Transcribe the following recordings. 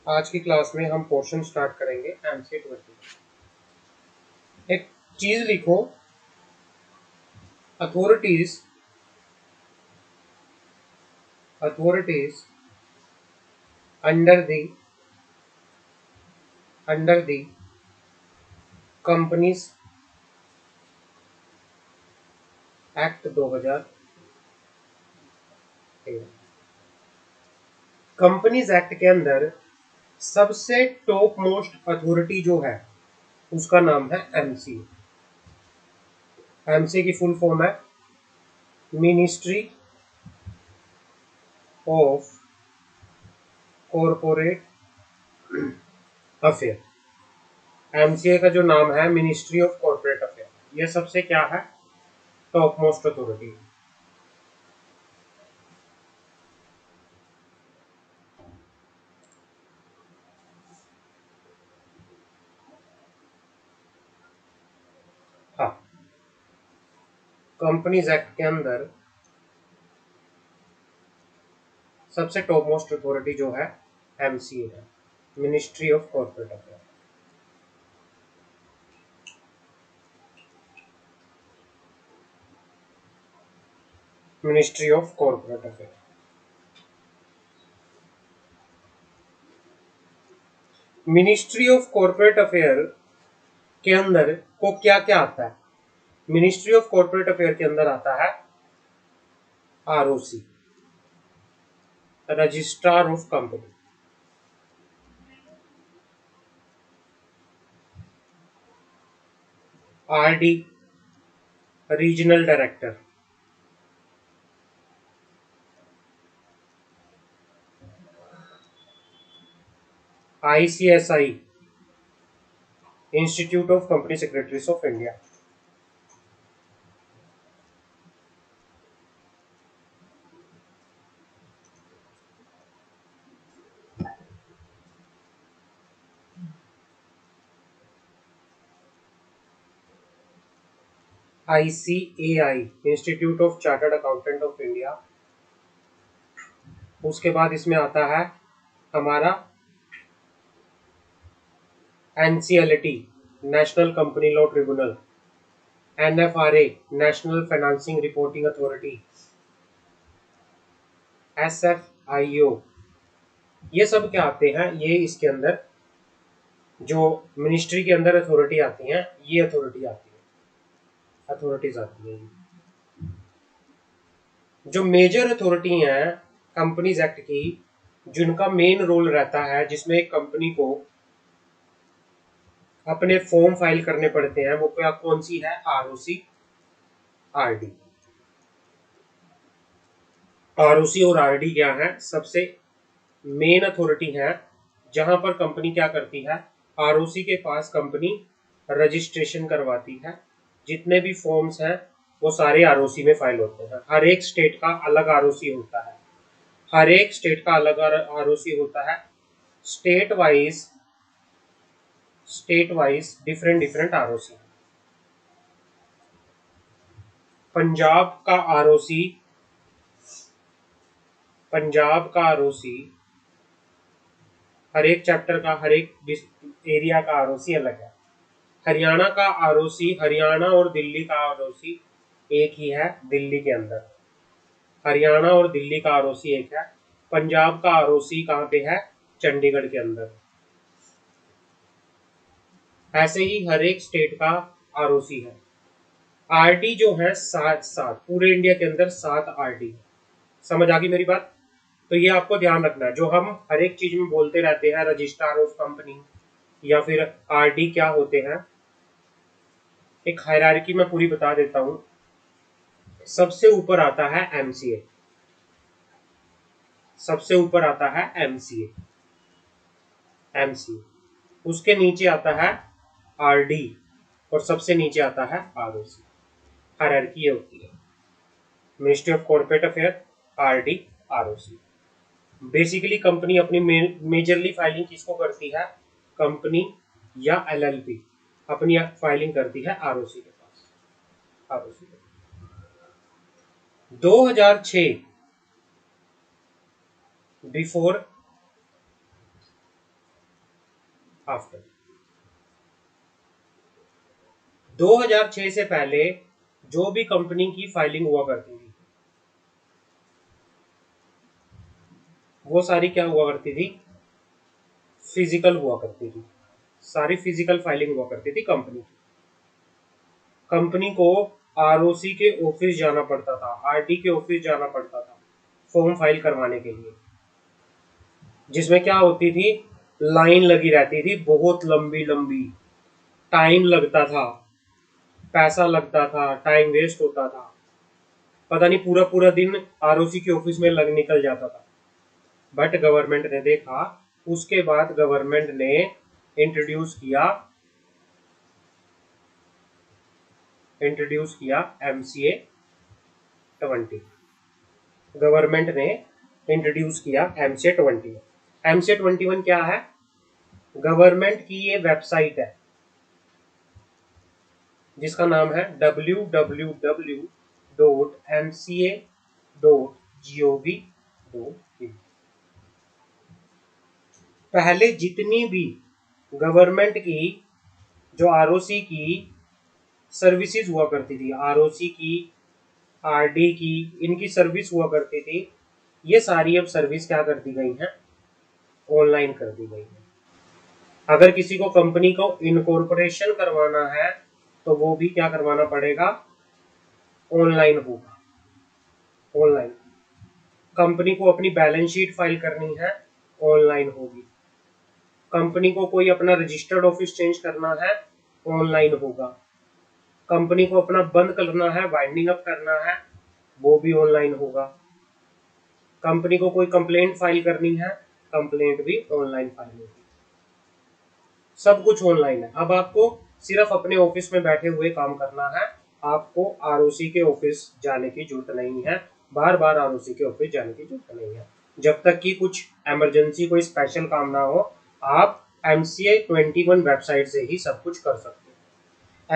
आज की क्लास में हम पोर्शन स्टार्ट करेंगे एमसीए 20। एक चीज लिखो, authorities authorities under the companies act 2013। Companies act के अंदर सबसे टॉप मोस्ट अथॉरिटी जो है उसका नाम है एमसीए। एमसीए की फुल फॉर्म है ministry of corporate affair. MCA का जो नाम है मिनिस्ट्री ऑफ कॉरपोरेट अफेयर, ये सबसे क्या है, टॉप मोस्ट अथॉरिटी। हाँ, कंपनीज एक्ट के अंदर सबसे टॉप मोस्ट अथॉरिटी जो है एमसीए है, ministry of corporate affair. Ministry of corporate affair. Ministry of corporate affair के अंदर को क्या क्या आता है? मिनिस्ट्री ऑफ कॉर्पोरेट अफेयर के अंदर आता है ROC, registrar of company, RD, regional director, ICSI, institute of company secretaries of India. ICAI, institute of chartered accountant of India. उसके बाद इसमें आता है हमारा NCLT, national company law tribunal, NFRA, national financing reporting authority, SFIO. ये सब क्या आते हैं, ये इसके अंदर जो मिनिस्ट्री के अंदर अथॉरिटी आती हैं, ये अथॉरिटीज आती हैं। जो मेजर अथॉरिटी हैं कंपनीज एक्ट की, जिनका मेन रोल रहता है, जिसमें एक कंपनी को अपने फॉर्म फाइल करने पड़ते हैं, वो क्या कौन सी है? ROC, RD. आरओसी और आरडी क्या है? सबसे मेन अथॉरिटी है जहां पर कंपनी क्या करती है, आरओसी के पास कंपनी रजिस्ट्रेशन करवाती है। जितने भी फॉर्म्स हैं वो सारे आरओसी में फाइल होते हैं। हर एक स्टेट का अलग आरओसी होता है, हर एक स्टेट का अलग आरओसी होता है। State wise different different ROC. Punjab का आरओसी हर एक चैप्टर का, हर एक एरिया का आरओसी अलग है। हरियाणा का आरओसी, हरियाणा और दिल्ली का आरओसी एक ही है, दिल्ली के अंदर। हरियाणा और दिल्ली का आरओसी एक है। पंजाब का आरओसी कहाँ पे है? चंडीगढ़ के अंदर। ऐसे ही हर एक स्टेट का आरओसी है। आरडी जो है सात पूरे इंडिया के अंदर 7 आरडी। समझ आ गई मेरी बात? तो ये आपको ध्यान रखना है। जो हम हर एक चीज में बोलते रहते हैं, रजिस्ट्रार ऑफ कंपनी या फिर आरडी क्या होते हैं, एक हायरार्की में पूरी बता देता हूं। सबसे ऊपर आता है एमसीए, सबसे ऊपर आता है एमसीए, उसके नीचे आता है आरडी और सबसे नीचे आता है आरओसी। हायरार्की ये होती है, ministry of corporate affair, RD, ROC. Basically company अपनी मेजरली फाइलिंग किसको करती है? कंपनी या एलएलपी अपनी फाइलिंग करती है आरओसी के पास। आरओसी 2006 बिफोर आफ्टर 2006 से पहले जो भी कंपनी की फाइलिंग हुआ करती थी वो सारी क्या हुआ करती थी, फिजिकल हुआ करती थी, सारी फिजिकल फाइलिंग हुआ करती थी कंपनी की। कंपनी को आरओसी के ऑफिस जाना पड़ता था, आरडी के ऑफिस जाना पड़ता था फॉर्म फाइल करवाने के लिए, जिसमें क्या होती थी, लाइन लगी रहती थी बहुत लंबी लंबी, टाइम लगता था, पैसा लगता था, टाइम वेस्ट होता था, पता नहीं पूरा पूरा दिन आरओसी के ऑफिस में लग निकल जाता था। बट गवर्नमेंट ने देखा, उसके बाद गवर्नमेंट ने इंट्रोड्यूस किया एमसीए 20। गवर्नमेंट ने इंट्रोड्यूस किया एमसीए 20। एमसीए 21 क्या है, गवर्नमेंट की ये वेबसाइट है जिसका नाम है www.mca.gov.in। पहले जितनी भी गवर्नमेंट की जो आरओसी की सर्विसेज हुआ करती थी, आरओसी की, आरडी की, इनकी सर्विस हुआ करती थी, ये सारी अब सर्विस क्या कर दी गई हैं, ऑनलाइन कर दी गई है। अगर किसी को कंपनी को इनकॉर्पोरेशन करवाना है तो वो भी क्या करवाना पड़ेगा, ऑनलाइन होगा। ऑनलाइन कंपनी को अपनी बैलेंस शीट फाइल करनी है, ऑनलाइन होगी। कंपनी को कोई अपना रजिस्टर्ड ऑफिस चेंज करना है, ऑनलाइन होगा। कंपनी को अपना बंद करना है, वाइंडिंग अप करना है, वो भी ऑनलाइन होगा। कंपनी को कोई कंप्लेंट फाइल करनी है, कंप्लेंट भी ऑनलाइन फाइल होगी। सब कुछ ऑनलाइन है। अब आपको सिर्फ अपने ऑफिस में बैठे हुए काम करना है, आपको आरओसी के ऑफिस जाने की जरूरत नहीं है, बार बार आरओसी के ऑफिस जाने की जरूरत नहीं है। जब तक कि कुछ इमरजेंसी कोई स्पेशल काम ना हो, आप एमसीए 21 वेबसाइट से ही सब कुछ कर सकते हैं।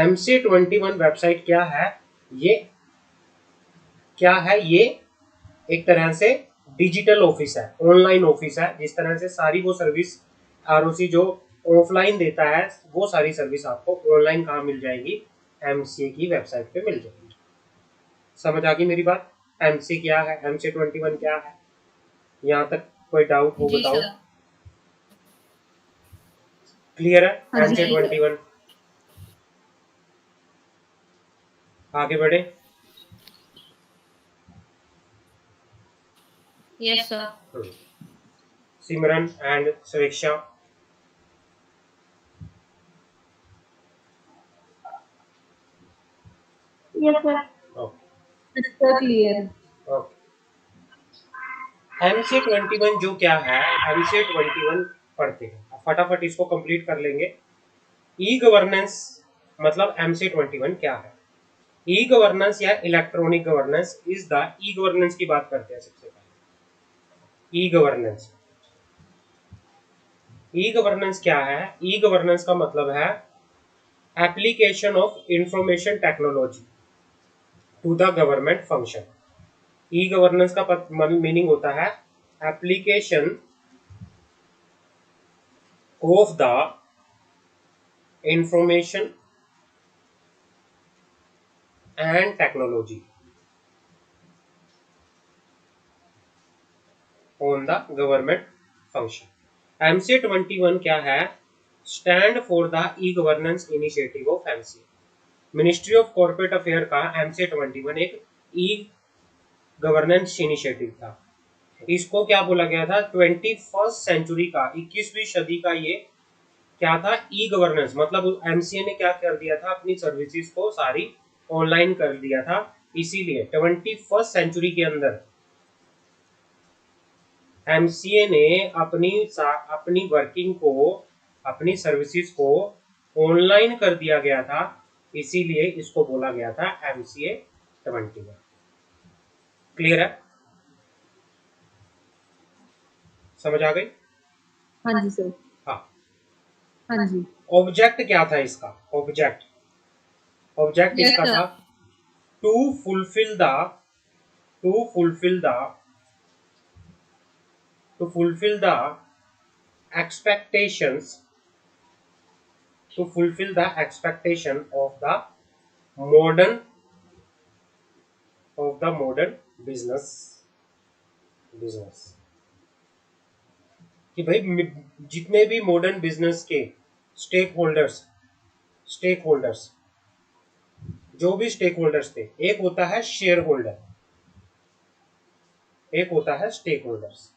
एमसीए 21 वेबसाइट क्या है, ये एक तरह से डिजिटल ऑफिस है, ऑनलाइन ऑफिस है। जिस तरह से सारी वो सर्विस आरओसी जो ऑफलाइन देता है, वो सारी सर्विस आपको ऑनलाइन कहाँ मिल जाएगी, एमसीए की वेबसाइट पे मिल जाएगी। समझ आ गई मेरी बात? एमसीए क्या है, एमसीए 21 क्या है, यहाँ तक कोई डाउट हो बताओ? क्लियर है एमसीए 21? आगे बढ़े। Yes sir. Simran and Suraksha, yes sir. Okay clear. Okay. MCA 21 जो क्या है, एमसीए 21 पढ़ते हैं, फटाफट इसको कंप्लीट कर लेंगे। ई गवर्नेंस मतलब एमसीए 21 क्या है? ई गवर्नेंस या electronic governance is the, e governance की बात करते हैं सबसे पहले। ई गवर्नेंस, ई गवर्नेंस क्या है? ई गवर्नेंस का मतलब है application of information technology to the government function. E governance का मीनिंग होता है application of the information and technology on the government function. MCA 21 क्या है? Stand for the e governance initiative of MCA. Ministry of corporate affair का MCA 21 एक ई governance initiative था। इसको क्या बोला गया था, 21st सेंचुरी का, 21वीं सदी का ये क्या था, ई गवर्नेंस। मतलब एमसीए ने क्या कर दिया था, अपनी सर्विसेज को सारी ऑनलाइन कर दिया था। इसीलिए 21st सेंचुरी के अंदर एमसीए ने अपनी वर्किंग को, अपनी सर्विसेज को ऑनलाइन कर दिया गया था, इसीलिए इसको बोला गया था एमसीए 21। क्लियर है? समझ आ गई? हाँ जी सर। हाँ हाँ जी। ऑब्जेक्ट क्या था इसका? ऑब्जेक्ट इसका था to fulfill the to fulfill the to fulfill the expectations to fulfill the expectation of the modern business कि भाई जितने भी मॉडर्न बिजनेस के स्टेक होल्डर्स जो भी स्टेक होल्डर्स थे, एक होता है शेयर होल्डर, एक होता है स्टेक होल्डर्स।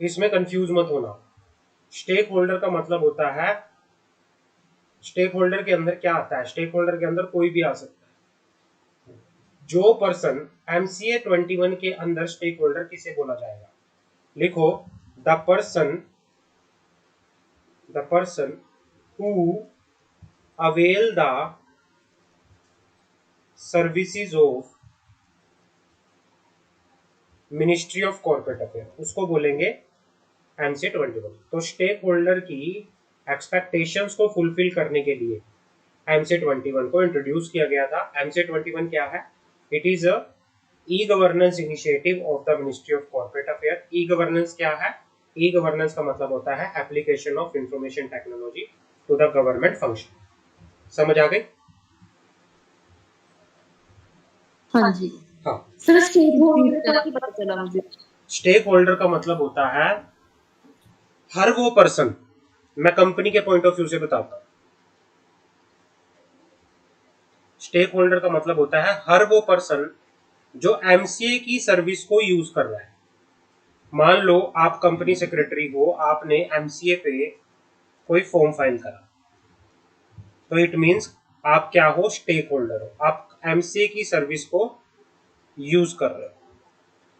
इसमें कंफ्यूज मत होना। स्टेक होल्डर का मतलब होता है, स्टेक होल्डर के अंदर क्या आता है, स्टेक होल्डर के अंदर कोई भी आ सकता है। जो पर्सन MCA 21 के अंदर स्टेक होल्डर किसे बोला जाएगा, लिखो the person who avail the services of ministry of corporate affair, उसको बोलेंगे MCA 21। तो स्टेक होल्डर की एक्सपेक्टेशंस को फुलफिल करने के लिए MCA 21 को इंट्रोड्यूस किया गया था। MCA 21 क्या है? It is a e governance initiative of the ministry of corporate affair. E governance क्या है? ई गवर्नेंस का मतलब होता है application of information technology to the government function. समझ आ गई? हाँ जी। हाँ, सर स्टेक होल्डर का नहीं पता चला मुझे। स्टेक होल्डर का मतलब होता है हर वो पर्सन, मैं कंपनी के पॉइंट ऑफ व्यू से बताता हूं। स्टेक होल्डर का मतलब होता है हर वो पर्सन जो MCA की सर्विस को यूज कर रहा है। मान लो आप कंपनी सेक्रेटरी हो, आपने MCA पे कोई फॉर्म फाइल करा, तो इट मींस आप क्या हो? स्टेक होल्डर हो, आप MCA की सर्विस को यूज कर रहे हो।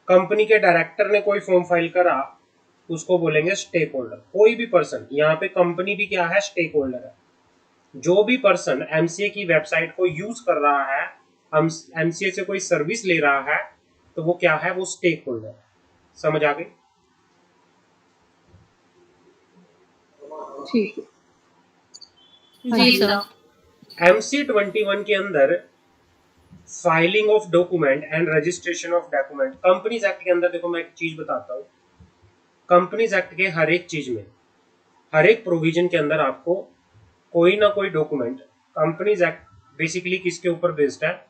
कंपनी के डायरेक्टर ने कोई फॉर्म फाइल करा, उसको बोलेंगे स्टेक होल्डर। कोई भी पर्सन, यहाँ पे कंपनी भी क्या है? स्टेक होल्डर है। जो भी पर्सन MCA की वेबसाइट को यूज कर रहा है, MCA से कोई सर्विस ले रहा है, तो वो क्या है? वो स्टेक होल्डर। समझ आ गई? ठीक है जी सर। MCA 21 के अंदर filing of document and registration of document, companies act के अंदर देखो मैं एक चीज बताता हूँ। कंपनीज एक्ट के हर एक चीज में, हर एक प्रोविजन के अंदर आपको कोई ना कोई डॉक्यूमेंट, कंपनीज एक्ट बेसिकली किसके ऊपर बेस्ड है?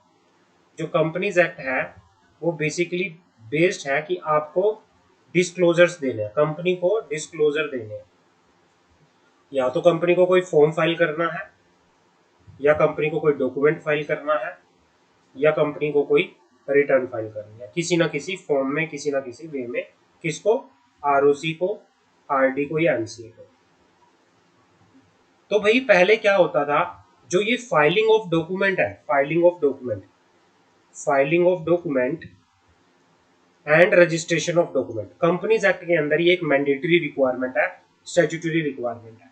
जो कंपनीज एक्ट है वो बेसिकली बेस्ड है कि आपको डिस्क्लोजर्स देने हैं, कंपनी को डिस्क्लोजर देने हैं। या तो कंपनी को कोई फॉर्म फाइल करना है, या कंपनी को कोई डॉक्यूमेंट फाइल करना है, या कंपनी को कोई रिटर्न फाइल करनी है, किसी ना किसी फॉर्म में, किसी ना किसी वे में। किसको? ROC को, RD को, या MCA को। तो भाई पहले क्या होता था, जो ये फाइलिंग ऑफ डॉक्यूमेंट है, filing of document and registration of document, companies act के अंदर ये एक मैंडेटरी रिक्वायरमेंट है, स्टैट्यूटरी रिक्वायरमेंट है।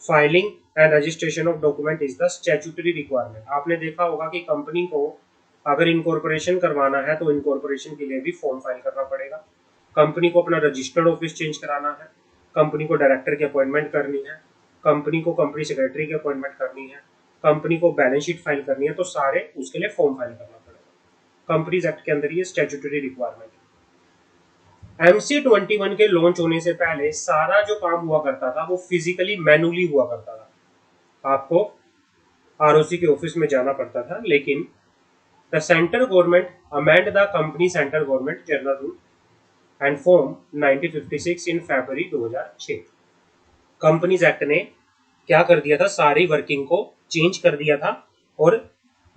Filing and registration of document is the statutory requirement. आपने देखा होगा कि कंपनी को अगर इनकॉर्पोरेशन करवाना है तो इनकॉर्पोरेशन के लिए भी फॉर्म फाइल करना पड़ेगा। कंपनी को अपना रजिस्टर्ड ऑफिस चेंज कराना है, कंपनी को डायरेक्टर की अपॉइंटमेंट करनी है, कंपनी को कंपनी सेक्रेटरी की अपॉइंटमेंट करनी है, कंपनी को बैलेंस शीट फाइल करनी है, तो सारे उसके लिए फॉर्म फाइल करना पड़ेगा। कंपनीज एक्ट के अंदर ये स्टैट्यूटरी रिक्वायरमेंट है। MCA 21 के लॉन्च होने से पहले सारा जो काम हुआ करता था वो फिजिकली मैनुअली हुआ करता था। आपको ROC के ऑफिस में जाना पड़ता था, लेकिन the central government amend the company central government general rule and form 1956 in February 2006। Companies act ने क्या कर दिया था? सारी वर्किंग को चेंज कर दिया था और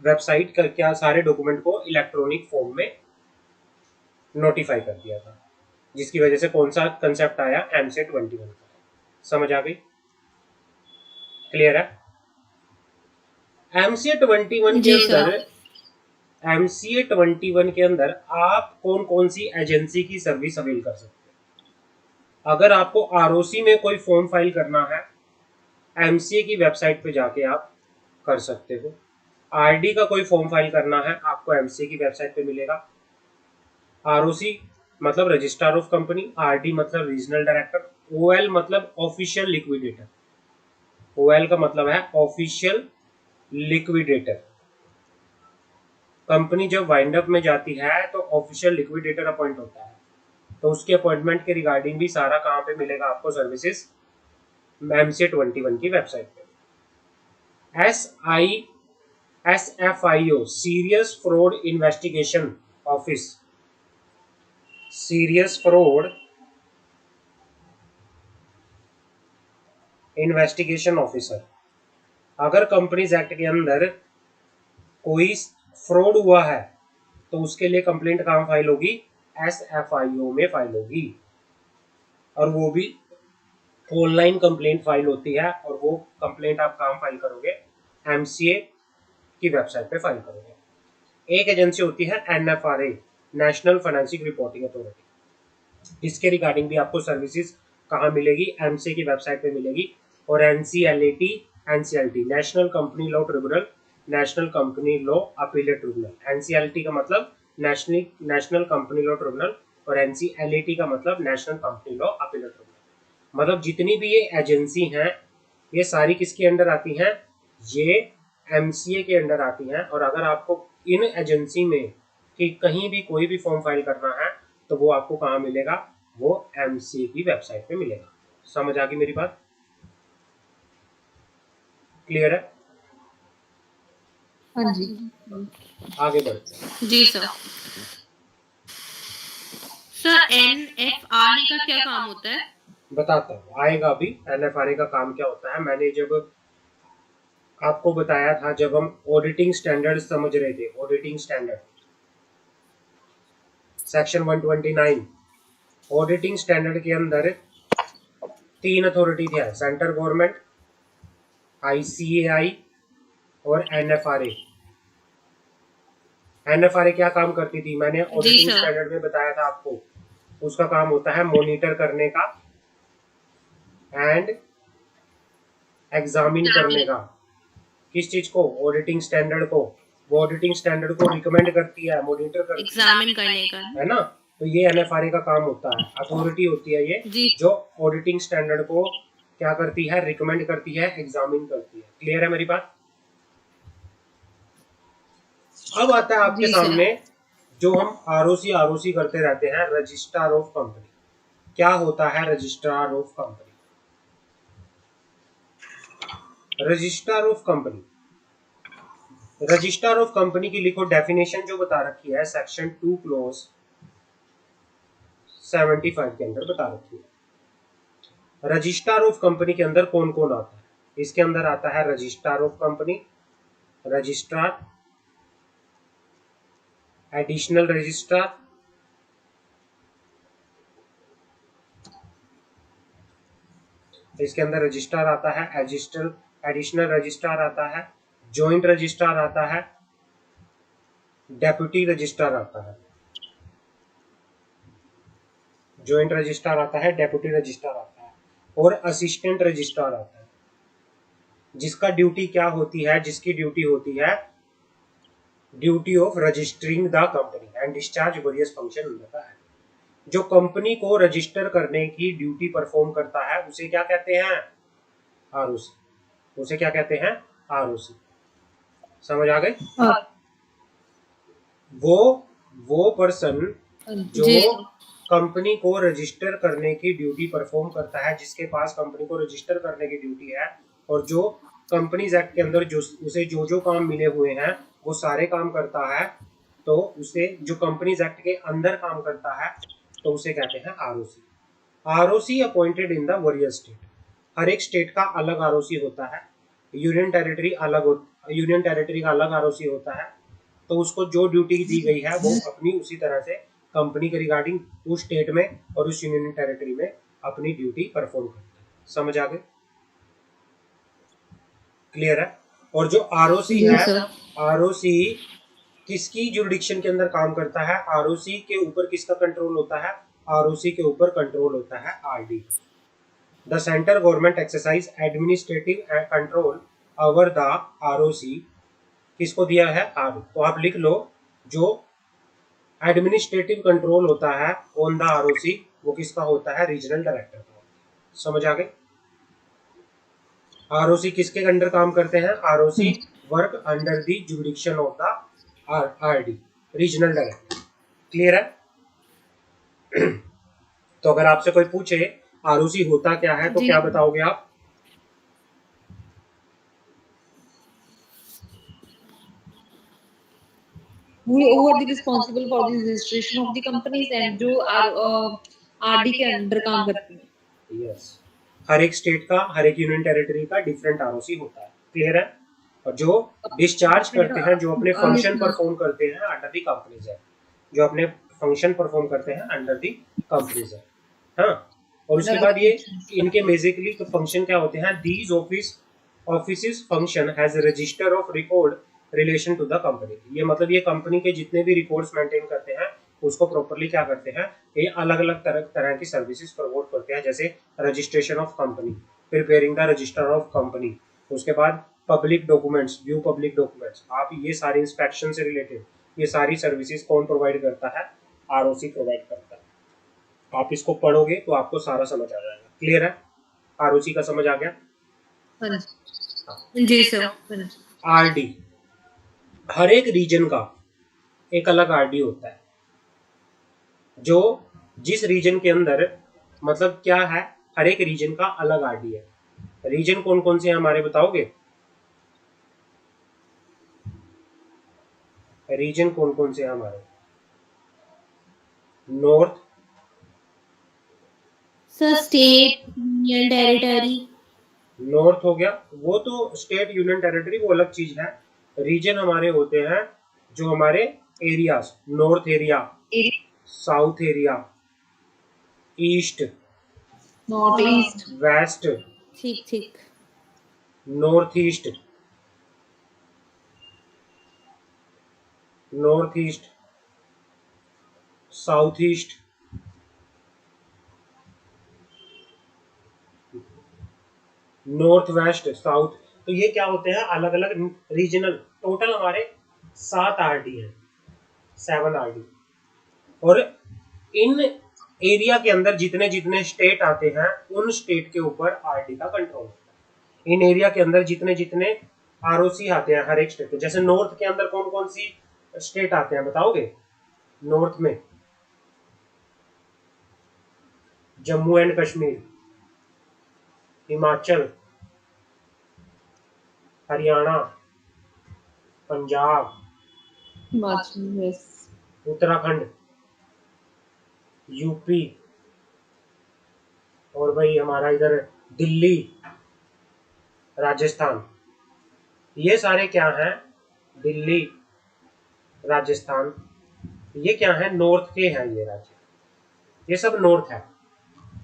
वेबसाइट का क्या, सारे डॉक्यूमेंट को इलेक्ट्रॉनिक फॉर्म में नोटिफाई कर दिया था, जिसकी वजह से कौन सा कंसेप्ट आया? MCA 21 का। समझ आ गई? क्लियर है? MCA 21 के अंदर, MCA 21 के अंदर आप कौन कौन सी एजेंसी की सर्विस अवेल कर सकते हैं? अगर आपको ROC में कोई फॉर्म फाइल करना है, MCA की वेबसाइट पे जाके आप कर सकते हो। RD का कोई फॉर्म फाइल करना है, आपको MCA की वेबसाइट पे मिलेगा। ROC मतलब रजिस्ट्रार ऑफ कंपनी, RD मतलब रीजनल डायरेक्टर, OL मतलब ऑफिशियल लिक्विडेटर। OL का मतलब है ऑफिशियल लिक्विडेटर। कंपनी जब वाइंड अप में जाती है तो ऑफिशियल लिक्विडेटर अपॉइंट होता है, तो उसके अपॉइंटमेंट के रिगार्डिंग भी सारा कहाँ पे मिलेगा आपको? सर्विसेज MCA 21 की वेबसाइट पे। SFIO serious fraud investigation office, serious fraud investigation officer. अगर कंपनीज एक्ट के अंदर कोई फ्रॉड हुआ है तो उसके लिए कंप्लेंट कहाँ फाइल होगी? SFIO में फाइल होगी, और वो भी ऑनलाइन कंप्लेंट फाइल होती है। और वो कंप्लेंट आप कहाँ फाइल करोगे? MCA की वेबसाइट पे फाइल करोगे। एक एजेंसी होती है NFRA, national financial reporting authority. इसके रिगार्डिंग भी आपको सर्विसेज कहाँ मिलेगी? MCA की वेबसाइट पे मिलेगी। और NCLAT, NCLT national company law tribunal, national company law appellate tribunal. NCLT का मतलब नेशनल कंपनी लॉ ट्रिब्यूनल, और NCLAT का मतलब national company law appellate tribunal. मतलब जितनी भी ये एजेंसी हैं ये सारी किसके अंडर आती हैं? ये MCA के अंडर आती हैं। और अगर आपको इन एजेंसी में कि कहीं भी कोई भी फॉर्म फाइल करना है तो वो आपको कहाँ मिलेगा? वो MCA की वेबसाइट पे मिलेगा। समझ आ गई मेरी बात? क्लियर है? हाँ जी। आगे बढ़ते हैं। जी सर। सर NFRA का क्या काम होता है? बताता हूँ, आएगा अभी। NFRA का काम क्या होता है, मैंने जब आपको बताया था, जब हम ऑडिटिंग स्टैंडर्ड समझ रहे थे, auditing standard section 129, auditing standard के अंदर 3 अथॉरिटी थे, सेंट्रल गवर्नमेंट, ICAI और NFRA। NFRA क्या काम करती थी? मैंने ऑडिटिंग स्टैंडर्ड में बताया था आपको। उसका काम होता है मॉनिटर करने का एंड एग्जामिन करने का। किस चीज को? ऑडिटिंग स्टैंडर्ड को। वो ऑडिटिंग स्टैंडर्ड को रिकमेंड करती है, मॉनिटर करती है, एग्जामिन करने का, है ना? तो ये NFRA का काम होता है। अथॉरिटी होती है ये जो ऑडिटिंग स्टैंडर्ड को क्या करती है? रिकमेंड करती है, एग्जामिन करती है। क्लियर है मेरी बात? अब आता है आपके सामने जो हम ROC करते रहते हैं, रजिस्ट्रार ऑफ कंपनी। क्या होता है registrar of company? Registrar of company, registrar of company की लिखो डेफिनेशन जो बता रखी है सेक्शन 2 क्लोज 75 के अंदर बता रखी है। रजिस्ट्रार ऑफ कंपनी के अंदर कौन कौन आता है? इसके अंदर आता है registrar of company, registrar, additional registrar, इसके अंदर रजिस्ट्रार आता है, एडिशनल रजिस्ट्रार आता है, जॉइंट रजिस्ट्रार आता है, डेप्यूटी रजिस्ट्रार आता है, जॉइंट रजिस्ट्रार आता है, डेप्यूटी रजिस्ट्रार आता है, और असिस्टेंट रजिस्ट्रार आता है। जिसका ड्यूटी क्या होती है? जिसकी ड्यूटी होती है duty of registering the company and discharge various function होता है। जो कंपनी को रजिस्टर करने की ड्यूटी परफॉर्म करता है उसे क्या कहते हैं? ROC। उसे क्या कहते हैं? ROC। समझ आ गई? वो पर्सन जो कंपनी को रजिस्टर करने की ड्यूटी परफॉर्म करता है, जिसके पास कंपनी को रजिस्टर करने की ड्यूटी है, और जो कंपनीज एक्ट के अंदर जो उसे जो काम मिले हुए हैं वो सारे काम करता है, तो उसे जो कंपनीज एक्ट के अंदर काम करता है तो उसे कहते हैं ROC। ROC appointed in the various state. हर एक स्टेट का अलग ROC होता है। यूनियन टेरिटरी का अलग ROC होता है। तो उसको जो ड्यूटी दी गई है वो अपनी उसी तरह से कंपनी के रिगार्डिंग उस स्टेट में और उस यूनियन टेरिटरी में अपनी ड्यूटी परफॉर्म करता है। समझ आ गए? क्लियर है? और जो ROC है, ROC किसकी जुरिडिक्शन के अंदर काम करता है? ROC के ऊपर किसका कंट्रोल होता है? ROC के ऊपर कंट्रोल होता है RD। The central government exercise administrative control over the ROC। किसको दिया है? RD। तो आप लिख लो, जो एडमिनिस्ट्रेटिव कंट्रोल होता है ऑन द ROC वो किसका होता है? रीजनल डायरेक्टर का। समझ आ गई? ROC किसके अंडर काम करते हैं? ROC work under the jurisdiction of the RD, regional director. Clear है? तो अगर आपसे कोई पूछे ROC होता क्या है तो क्या बताओगे आप? who are the responsible for the registration of the companies and जो आरडी के अंडर काम करती हैं। यस, हर एक स्टेट का, हर एक यूनियन टेरिटरी का डिफरेंट आरओसी होता है, क्लियर है। और जो डिस्चार्ज करते हैं, जो अपने फंक्शन परफॉर्म करते हैं अंडर दी कंपनीज है, जो अपने फंक्शन परफॉर्म करते हैं अंडर दी कंपनीज है। हाँ, और उसके बाद ये इनके बेसिकली तो फंक्शन क्या होते हैं, these office function has register of record relation to the company. ये मतलब ये कंपनी के जितने भी रिकॉर्ड्स मेंटेन करते हैं उसको प्रॉपरली क्या करते हैं, ये अलग अलग तरह की सर्विसेज प्रोवाइड करते हैं, जैसे registration of company, preparing the register of company, उसके बाद public documents, view public documents, आप ये सारी इंस्पेक्शन से रिलेटेड ये सारी सर्विसेज कौन प्रोवाइड करता है, आरओसी प्रोवाइड करता है। आप इसको पढ़ोगे तो आपको सारा समझ आ जाएगा, क्लियर है। आरओसी का समझ आ गया। जी सर। आरडी, हर एक रीजन का एक अलग आरडी होता है, जो जिस रीजन के अंदर मतलब क्या है, हर एक रीजन का अलग आरडी है। रीजन कौन कौन से हैं हमारे, बताओगे? रीजन कौन कौन से हैं हमारे? North sir, state, union territory. North हो गया, वो तो स्टेट यूनियन टेरिटरी वो अलग चीज है। रीजन हमारे होते हैं जो हमारे areas, north area, south area, east, north east, west, ठीक ठीक। North east, north east, south east, north west, south. तो ये क्या होते हैं, अलग अलग रीजनल। टोटल हमारे 7 आरडी है, 7 आरडी। और इन एरिया के अंदर जितने जितने स्टेट आते हैं उन स्टेट के ऊपर आरडी का कंट्रोल होता है। इन एरिया के अंदर जितने जितने आरओसी आते हैं हर एक स्टेट के, जैसे नॉर्थ के अंदर कौन कौन सी स्टेट आते हैं बताओगे? नॉर्थ में जम्मू एंड कश्मीर, हिमाचल, हरियाणा, पंजाब, हिमाचल, उत्तराखंड, यूपी, और भाई हमारा इधर दिल्ली, राजस्थान। ये सारे क्या हैं, दिल्ली, राजस्थान, ये क्या है, नॉर्थ के हैं ये राज्य। ये सब नॉर्थ है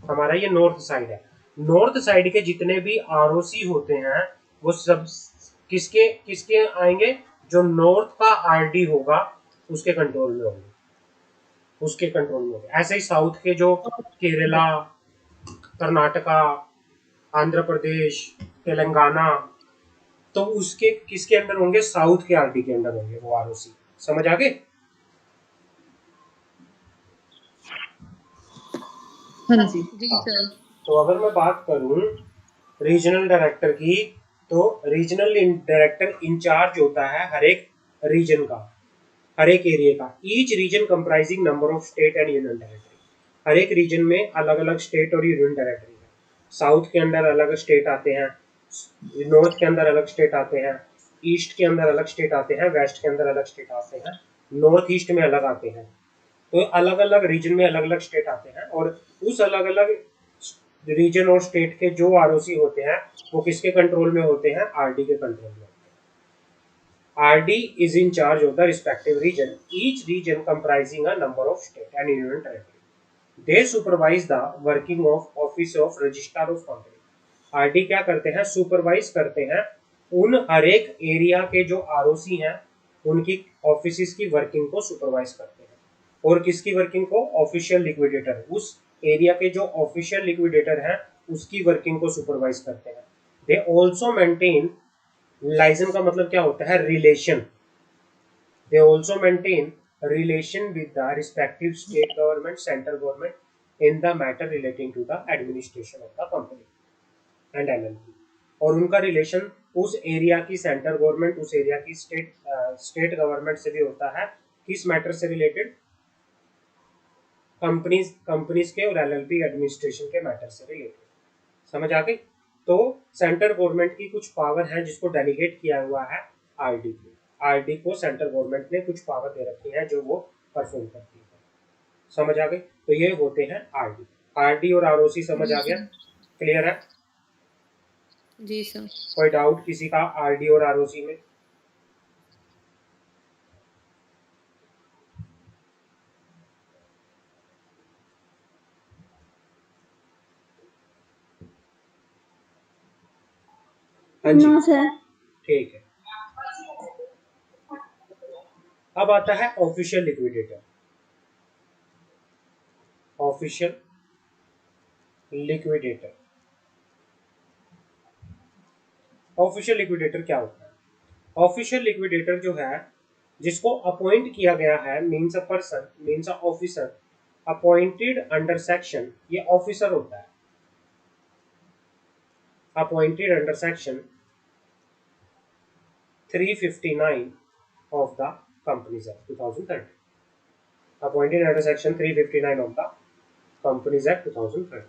हमारा, ये नॉर्थ साइड है। नॉर्थ साइड के जितने भी आरओसी होते हैं वो सब किसके किसके आएंगे, जो नॉर्थ का आरडी होगा उसके कंट्रोल में होंगे, उसके कंट्रोल में होंगे। ऐसे ही साउथ के जो केरला, कर्नाटका, आंध्र प्रदेश, तेलंगाना, तो उसके किसके अंडर होंगे, साउथ के आरडी के अंडर होंगे वो आरओसी। समझ आ गए? हाँ जी। जी सर। तो अगर मैं बात करूं रीजनल डायरेक्टर की, तो रीजनल डायरेक्टर इंचार्ज होता है हर एक रीजन का, हर एक एरिया का। Each region comprising number of state and union territory. हर एक रीजन में अलग अलग स्टेट और यूनियन टेरिटरी है। साउथ के अंदर अलग स्टेट आते हैं, नॉर्थ के अंदर अलग स्टेट आते हैं, ईस्ट के अंदर अलग स्टेट आते हैं, वेस्ट के अंदर अलग स्टेट आते हैं, नॉर्थ ईस्ट में अलग आते हैं। तो अलग अलग रीजन में अलग अलग स्टेट आते हैं, और उस अलग अलग रीजन और स्टेट के जो आरओसी होते हैं वो किसके कंट्रोल में होते हैं, आरडी के कंट्रोल में। RD is in charge of the respective region. Each region comprising a number of state and union territory. They supervise the working of Office of Registrar of Company. RD क्या करते हैं, supervise करते हैं उन हर एक area के जो ROC हैं उनकी ऑफिस की वर्किंग को सुपरवाइज करते हैं। और किसकी वर्किंग को, ऑफिशियल लिक्विडेटर, उस एरिया के जो ऑफिशियल लिक्विडेटर हैं उसकी वर्किंग को सुपरवाइज करते हैं। दे ऑल्सो मेंटेन, लाइजन का मतलब क्या होता है, relation. They also maintain relation with the respective state government, central government in the matter relating to the administration of the company and LLP. और उनका रिलेशन उस एरिया की सेंट्रल गवर्नमेंट, उस एरिया की स्टेट गवर्नमेंट से भी होता है। किस मैटर से रिलेटेड, कंपनीज के और एलएलपी एडमिनिस्ट्रेशन के मैटर से रिलेटेड। समझ आ गई? तो सेंट्रल गवर्नमेंट की कुछ पावर है जिसको डेलीगेट किया हुआ है आरडी पे। आरडी को सेंट्रल गवर्नमेंट ने कुछ पावर दे रखी है जो वो परफॉर्म करती है। समझ आ गई? तो ये होते हैं आरडी। आरडी और आरओसी समझ आ गया? क्लियर है? जी सर। कोई डाउट किसी का आरडी और आरओसी में? हाँ जी सर। ठीक है। अब आता है official liquidator. Official liquidator, official liquidator क्या होता है? ऑफिशियल लिक्विडेटर जो है जिसको अपॉइंट किया गया है, means a person, means a officer appointed under section, ये ऑफिसर होता है appointed under section 359 of the Companies Act 2013, appointed under section 359 of the Companies Act 2013।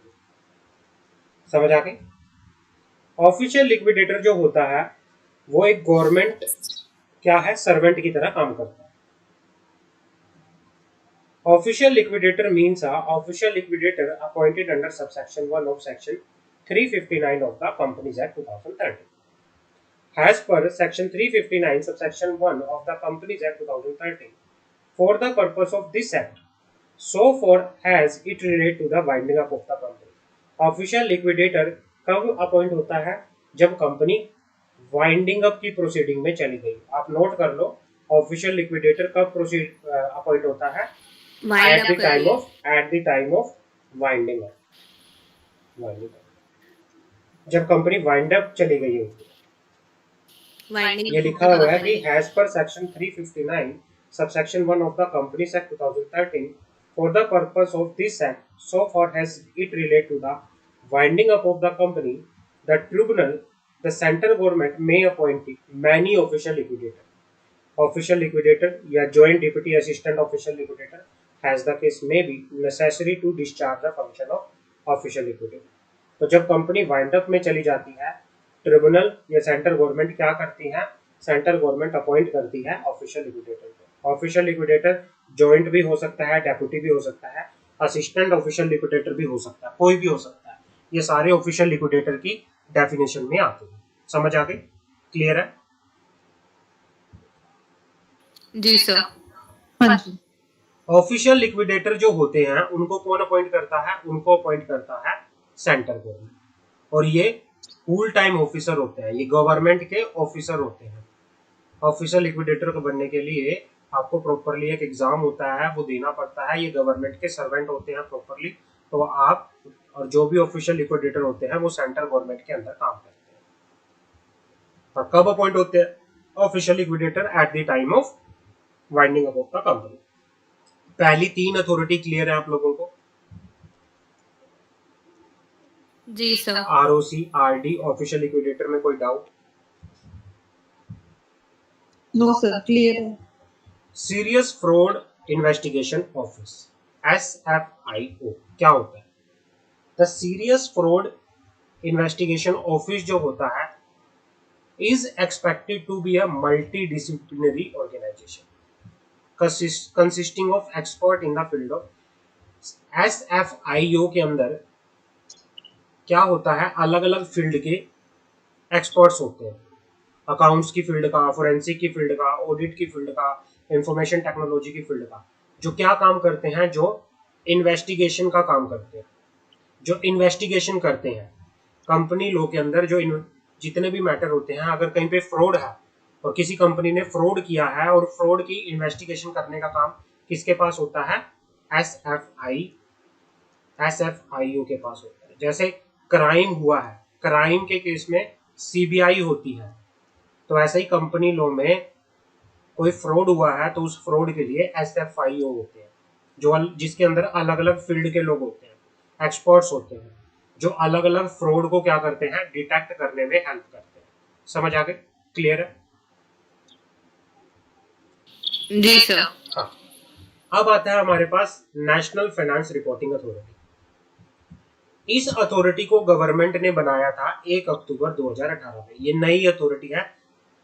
समझ आ गई? ऑफिशियल लिक्विडेटर जो होता है वो एक गवर्नमेंट क्या है, सर्वेंट की तरह काम करता है। Official liquidator means a official liquidator appointed under subsection 1 of section 359 of the companies act 2013। As per section 359 subsection 1 of the Companies Act 2013, for the purpose of this act, so far as it relate to the winding up of the company। Official liquidator कब appoint होता है? जब company winding up की proceeding में चली गई। आप note कर लो, ऑफिशियल लिक्विडेटर कब प्रोसीड अपॉइंट होता है? Eight the time of winding up, जब कंपनी वाइंड अप चली गई होगी। ये लिखा हुआ है कि as per section 359 subsection 1 of the Companies Act 2013, for the purpose of this act, so far as it relate to the winding up of the company, the tribunal, the central government may appoint many official liquidator। Official liquidator या joint deputy assistant official liquidator as the case may be necessary to discharge the function of official liquidator। तो जब company wind up में चली जाती है, tribunal या central government क्या करती है? सेंट्रल गवर्नमेंट अपॉइंट करती है ऑफिशियल लिक्विडेटर को। ऑफिशियल लिक्विडेटर जॉइंट भी हो सकता है, डेप्यूटी भी हो सकता है, असिस्टेंट ऑफिशियल लिक्विडेटर भी हो सकता है, कोई भी हो सकता है। ये सारे ऑफिशियल लिक्विडेटर की डेफिनेशन में आते हैं। समझ आ गई? क्लियर है? जी सर। हाँ जी। ऑफिशियल लिक्विडेटर जो होते हैं उनको कौन अपॉइंट करता है? उनको अपॉइंट करता है सेंट्रल गवर्नमेंट, और ये फुल टाइम ऑफिसर होते हैं, ये गवर्नमेंट के ऑफिसर होते हैं। ऑफिशियल लिक्विडेटर को बनने के लिए आपको प्रॉपरली एक एग्जाम होता है, वो देना पड़ता है। ये गवर्नमेंट के सर्वेंट होते हैं प्रॉपरली, तो आप और जो भी ऑफिशियल लिक्विडेटर होते हैं वो सेंट्रल गवर्नमेंट के अंदर काम करते हैं। और कब अपॉइंट होते हैं official liquidator? At the time of winding up of the company. पहली 3 अथॉरिटी क्लियर है आप लोगों को? जी sir. ROC, RD, official liquidator में कोई डाउट? नो सर, क्लियर है। Serious fraud investigation office, SFIO क्या होता है? The serious fraud investigation office जो होता है is expected to be a multidisciplinary organization consisting of expert in the field of। SFIO के अंदर क्या होता है? अलग अलग फील्ड के एक्सपर्ट्स होते हैं, अकाउंट्स की फील्ड का, फोरेंसिक की फील्ड का, ऑडिट की फील्ड का, इंफॉर्मेशन टेक्नोलॉजी की फील्ड का, जो क्या काम करते हैं? जो इन्वेस्टिगेशन का काम करते हैं, जो इन्वेस्टिगेशन करते हैं कंपनी लॉ के अंदर। जो जितने भी मैटर होते हैं, अगर कहीं पे फ्रॉड है और किसी कंपनी ने फ्रॉड किया है और फ्रॉड की इन्वेस्टिगेशन करने का काम किसके पास होता है? SFIO के पास होता है। जैसे क्राइम हुआ है, क्राइम के केस में CBI होती है, तो ऐसे ही कंपनी लॉ में कोई फ्रॉड हुआ है तो उस फ्रॉड के लिए SFIO होते हैं, जो जिसके अंदर अलग अलग फील्ड के लोग होते हैं, एक्सपर्ट्स होते हैं, जो अलग अलग फ्रॉड को क्या करते हैं? डिटेक्ट करने में हेल्प करते हैं। समझ आ गए? क्लियर है? जी सर। हाँ। अब आता है हमारे पास नेशनल फाइनेंस रिपोर्टिंग अथॉरिटी। इस अथॉरिटी को गवर्नमेंट ने बनाया था 1 अक्टूबर 2018 में। ये नई अथॉरिटी है,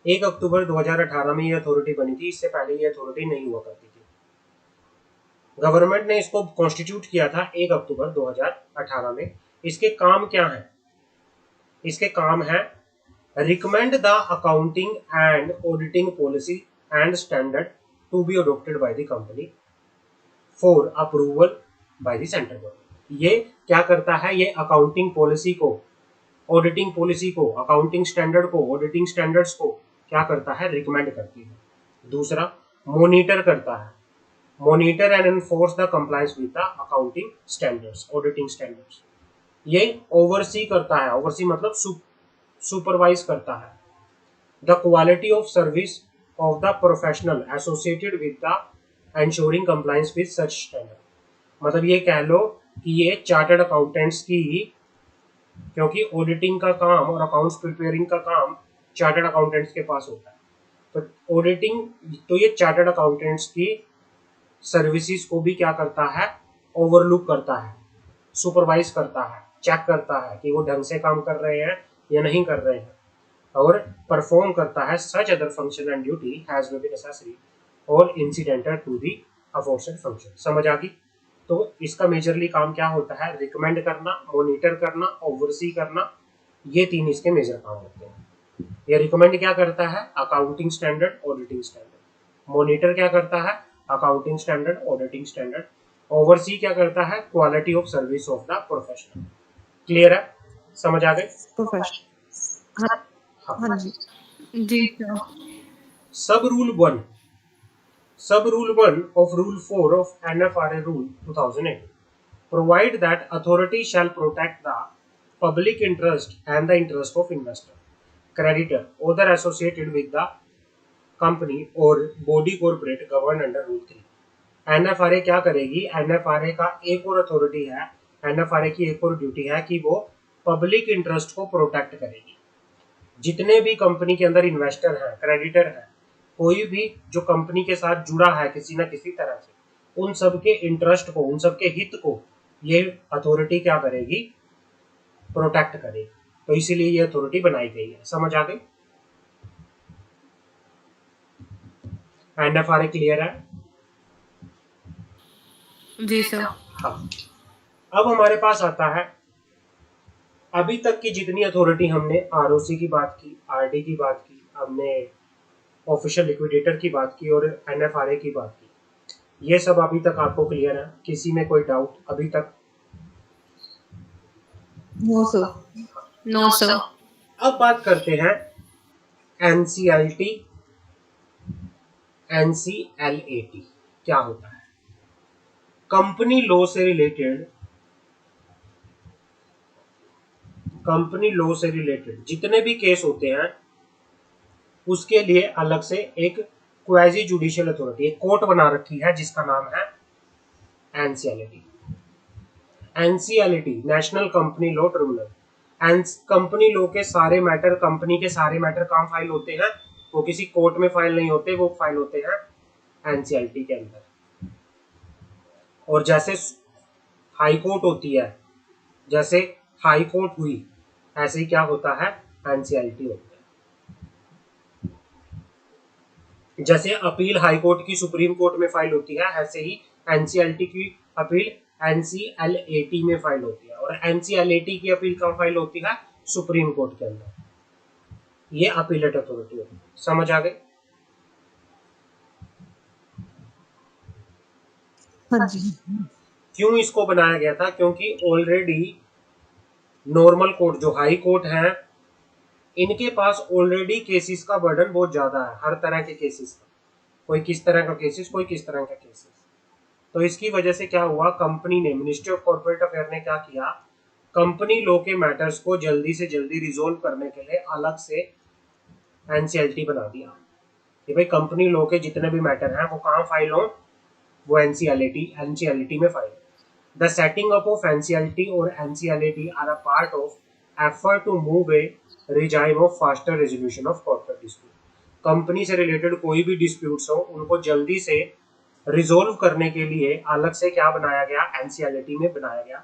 1 अक्टूबर 2018 में ये अथॉरिटी बनी थी, इससे पहले ये अथॉरिटी नहीं हुआ करती थी। गवर्नमेंट ने इसको कॉन्स्टिट्यूट किया था 1 अक्टूबर 2018 में। इसके काम क्या है? इसके काम है recommend the accounting and auditing policy and standard to be adopted by the company for approval by the central government. ये क्या करता है? ये अकाउंटिंग पॉलिसी को, ऑडिटिंग पॉलिसी को, अकाउंटिंग स्टैंडर्ड को, ऑडिटिंग स्टैंडर्ड्स को क्या करता है? रिकमेंड करती है। दूसरा, मॉनिटर करता है, monitor and enforce the compliance with the accounting standards, auditing standards. ये ओवरसी करता है, ओवरसी मतलब सुपरवाइज करता है the quality of service of the professional associated with the ensuring compliance with such standard. मतलब ये कह लो कि ये चार्टर्ड अकाउंटेंट्स की, क्योंकि ऑडिटिंग का काम और अकाउंट्स प्रिपेयरिंग का काम चार्टर्ड अकाउंटेंट्स के पास होता है, तो ऑडिटिंग, तो ये चार्टर्ड अकाउंटेंट्स की सर्विसेज को भी क्या करता है? ओवरलुक करता है, सुपरवाइज करता है, चेक करता है कि वो ढंग से काम कर रहे हैं या नहीं कर रहे हैं, और परफॉर्म करता है such other function and duty has may be necessary और incidental to the aforesaid function. समझ आ गई? तो इसका मेजरली काम क्या होता है? रिकमेंड करना, मॉनिटर करना, ओवरसी करना, ये तीन इसके मेजर काम होते हैं। ये रिकमेंड क्या करता है? Accounting standard, auditing standard. Monitor क्या करता है? Accounting standard, auditing standard. Oversee क्या करता है? Quality of service of the professional. Clear है? समझ आ गई? प्रोफेशनल। हाँ जी जी सर। सब rule 1 of Rule 4 of NFRA Rule 2008 provide that authority shall protect the public interest and the interest of investor, creditor, other associated with the company or body corporate governed under Rule 3। NFRA क्या करेगी? NFRA का एक और authority है, NFRA की एक और duty है कि वो पब्लिक इंटरेस्ट को प्रोटेक्ट करेगी। जितने भी कंपनी के अंदर इन्वेस्टर हैं, क्रेडिटर हैं, कोई भी जो कंपनी के साथ जुड़ा है किसी न किसी तरह से, उन सब के इंटरेस्ट को, उन सब के हित को ये अथॉरिटी क्या करेगी? प्रोटेक्ट करेगी। तो इसीलिए ये अथॉरिटी बनाई गई है। समझ आ गई? NFRA क्लियर है? जी सर। हाँ। अब हमारे पास आता है, अभी तक की जितनी अथॉरिटी, हमने आरओसी की बात की, आरडी की बात की, हमने ऑफिशियल लिक्विडेटर की बात की और एनएफआरए की बात की। ये सब अभी तक आपको क्लियर है? किसी में कोई डाउट अभी तक? No sir. No sir. अब बात करते हैं एनसीएलटी, एनसीएलएटी क्या होता है? कंपनी लॉ से रिलेटेड, कंपनी लॉ से रिलेटेड जितने भी केस होते हैं उसके लिए अलग से एक क्वाजी जुडिशियल अथॉरिटी, एक कोर्ट बना रखी है जिसका नाम है NCLT. NCLT national company law tribunal. And company law के सारे मैटर, कंपनी के सारे मैटर कहाँ फाइल होते हैं? वो किसी कोर्ट में फाइल नहीं होते, वो फाइल होते हैं एनसीएलटी के अंदर। और जैसे हाई कोर्ट होती है, जैसे हाई कोर्ट हुई, ऐसे ही क्या होता है? एनसीएलटी होता है। जैसे अपील हाई कोर्ट की सुप्रीम कोर्ट में फाइल होती है, ऐसे ही एनसीएलटी की अपील एनसीएलएटी में फाइल होती है, और एनसीएलएटी की अपील कहाँ फाइल होती है? सुप्रीम कोर्ट के अंदर। ये अपीलेट अथॉरिटी होती है। समझ आ गई? हाँ जी। क्यों इसको बनाया गया था? क्योंकि ऑलरेडी नॉर्मल कोर्ट, जो हाई कोर्ट है, इनके पास ऑलरेडी केसेस का बर्डन बहुत ज्यादा है, हर तरह के केसेस का। कोई किस तरह का केसेस, कोई किस तरह का केसेस। तो इसकी वजह से क्या हुआ? कंपनी ने, मिनिस्ट्री ऑफ कॉर्पोरेट अफेयर ने क्या किया? कंपनी लॉ के मैटर्स को जल्दी से जल्दी रिजोल्व करने के लिए अलग से एनसीएलटी बना दिया कि भाई कंपनी लॉ के जितने भी मैटर हैं वो कहाँ फाइल हो? वो एनसीएलटी में file. The setting up of NCLT और NCLT are a part of effort to move a regime of faster resolution of corporate dispute. Company से रिलेटेड कोई भी डिस्प्यूट्स हो, उनको जल्दी से रिजोल्व करने के लिए अलग से क्या बनाया गया? एनसीएलटी में बनाया गया।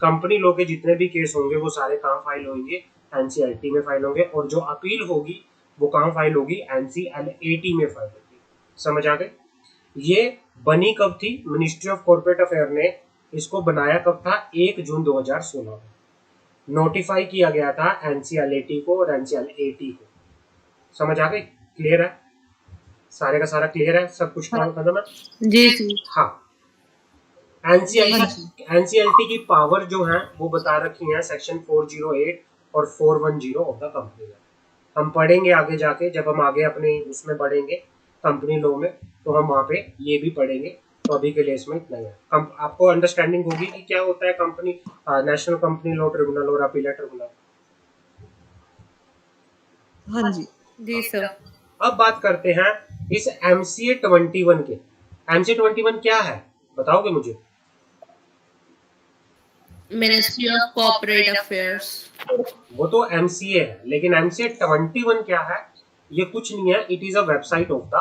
कंपनी लॉ के जितने भी केस होंगे वो सारे कहाँ फाइल होंगे? एनसीएलटी में फाइल होंगे। और जो अपील होगी वो कहाँ फाइल होगी, NCLAT में फाइल होगी। समझ आ गई। ये बनी कब थी, मिनिस्ट्री ऑफ कॉर्पोरेट अफेयर ने इसको बनाया कब था, 1 जून 2016 में नोटिफाई किया गया था NCLAT को और NCLAT को। समझ आ गई, क्लियर है, सारे का सारा क्लियर है, सब कुछ हाँ खत्म है। जी सर। हाँ, हाँ एनसीएलटी की पावर जो है वो बता रखी है सेक्शन 408 और 410 ऑफ द कंपनी लॉ। हम पढ़ेंगे आगे जाके, जब हम आगे अपने उसमें बढ़ेंगे कंपनी लॉ में, तो हम वहाँ पे ये भी पढ़ेंगे। तो अभी के लिए इसमें इतना ही है। आपको अंडरस्टैंडिंग होगी कि क्या होता है company, national company law tribunal और अपीलेट ट्रिब्यूनल। हाँ जी जी सर। अब बात करते हैं इस MCA 21 के। MCA 21 क्या है बताओगे मुझे? Ministry of corporate affairs. वो तो MCA है, लेकिन MCA 21 क्या है? ये कुछ नहीं है, it is a website of the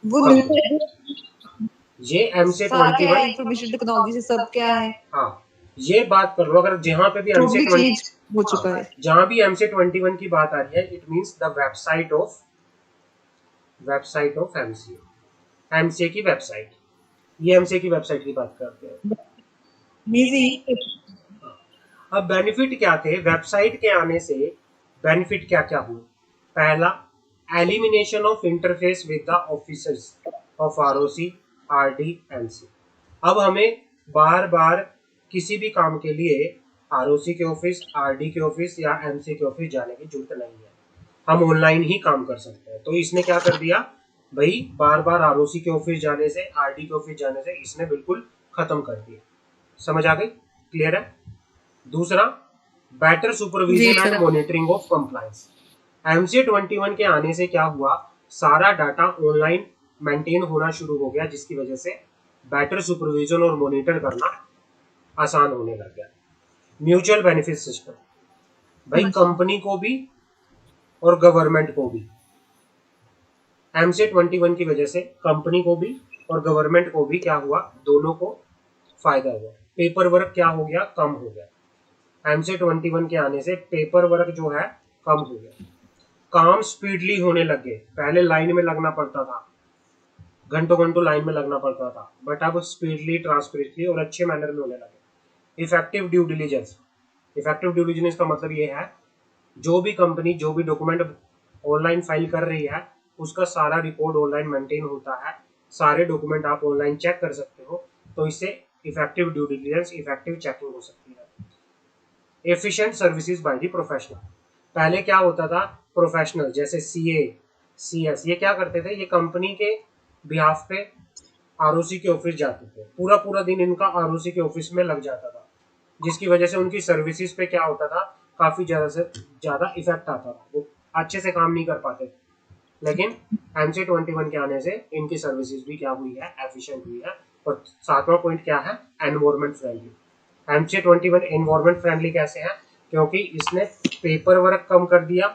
वो ये MCA सारा क्या है, 21। इंफॉर्मेशन टेक्नोलॉजी से सब क्या है, हाँ, ये बात कर लो, अगर जहाँ पे भी टोटली MCA 20, चेंज हो चुका है। जहाँ भी MCA 21 की बात आ रही है, it means the website of MCA की वेबसाइट। ये MCA की वेबसाइट की बात करते हैं। अब बेनिफिट क्या थे वेबसाइट के आने से? बेनिफिट क्या क्या हुए? पहला, elimination of interface with the officers of ROC, RD, MC। अब हमें बार बार किसी भी काम के लिए ROC के ऑफिस, RD के ऑफिस या MC के ऑफिस जाने की जरूरत नहीं है, हम ऑनलाइन ही काम कर सकते हैं। तो इसने क्या कर दिया भाई, बार बार ROC के ऑफिस जाने से, RD के ऑफिस जाने से इसने बिल्कुल खत्म कर दिया। समझ आ गई, क्लियर है। दूसरा, better supervision and monitoring of compliance. MCA 21 के आने से क्या हुआ, सारा डाटा ऑनलाइन मेंटेन होना शुरू हो गया, जिसकी वजह से बेटर सुपरविजन और मॉनिटर करना आसान होने लग गया। म्यूचुअल बेनिफिट सिस्टम, भाई कंपनी को भी और गवर्नमेंट को भी, MCA 21 की वजह से कंपनी को भी और गवर्नमेंट को भी क्या हुआ, दोनों को फायदा हुआ। पेपर वर्क क्या हो गया, कम हो गया। MCA 21 के आने से पेपर वर्क जो है कम हो गया, काम स्पीडली होने लगे। पहले लाइन में लगना पड़ता था, घंटों घंटों लाइन में लगना पड़ता था, बट अब स्पीडली, ट्रांसपेरेंटली और अच्छे मैनर में होने लगे। Effective due diligence. Effective due diligence का मतलब ये है, जो भी कंपनी जो भी डॉक्यूमेंट ऑनलाइन फाइल कर रही है, उसका सारा रिकॉर्ड ऑनलाइन मेंटेन होता है, सारे डॉक्यूमेंट आप ऑनलाइन चेक कर सकते हो। तो इससे effective due diligence, effective checking हो सकती है। Efficient services by the professional. पहले क्या होता था, प्रोफेशनल जैसे CA, CS, ये क्या करते थे, ये कंपनी के बिहाफ पे ROC के ऑफिस जाते थे, पूरा पूरा दिन इनका ROC के ऑफिस में लग जाता था, जिसकी वजह से उनकी सर्विसेज पे क्या होता था, काफी ज्यादा से ज्यादा इफेक्ट आता था, वो अच्छे से काम नहीं कर पाते थे। लेकिन MCA 21 के आने से इनकी सर्विसेज भी क्या हुई है, एफिशिएंट हुई है। और सातवां पॉइंट क्या है, environment friendly. MCA 21 environment friendly कैसे है, क्योंकि इसने पेपर वर्क कम कर दिया।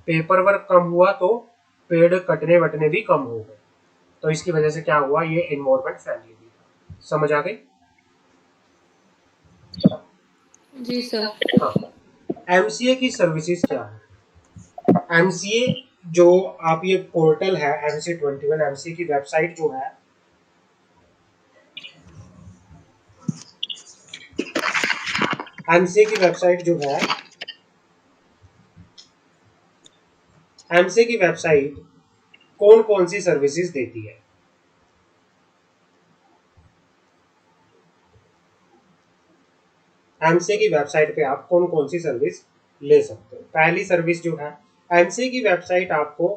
पेपर वर्क कम हुआ तो पेड़ कटने वटने भी कम हो गए, तो इसकी वजह से क्या हुआ, ये एनवायरमेंट फ्रेंडली भी था। समझ आ गई? जी सर। हाँ, MCA की सर्विसेज क्या है? MCA जो आप ये पोर्टल है MCA 21, MCA की वेबसाइट जो है, MCA की वेबसाइट जो है, MCA की वेबसाइट कौन कौन सी सर्विसेज देती है? MCA की वेबसाइट पे आप कौन कौन सी सर्विस ले सकते हो? पहली सर्विस जो है, MCA की वेबसाइट आपको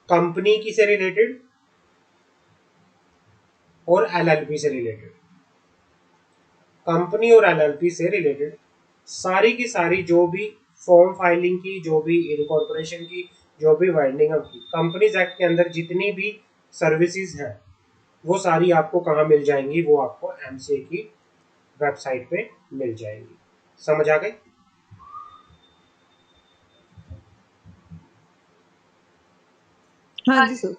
कंपनी की से रिलेटेड और LLP से रिलेटेड, कंपनी और LLP से रिलेटेड सारी की सारी जो भी फॉर्म फाइलिंग की, जो भी इनकॉर्पोरेशन की, जो भी वाइंडिंग अप की, कंपनीज एक्ट के अंदर जितनी भी सर्विसेज हैं, वो सारी आपको कहाँ मिल जाएंगी, वो आपको MCA की वेबसाइट पे मिल जाएंगी। समझ आ गई? हाँ जी सर।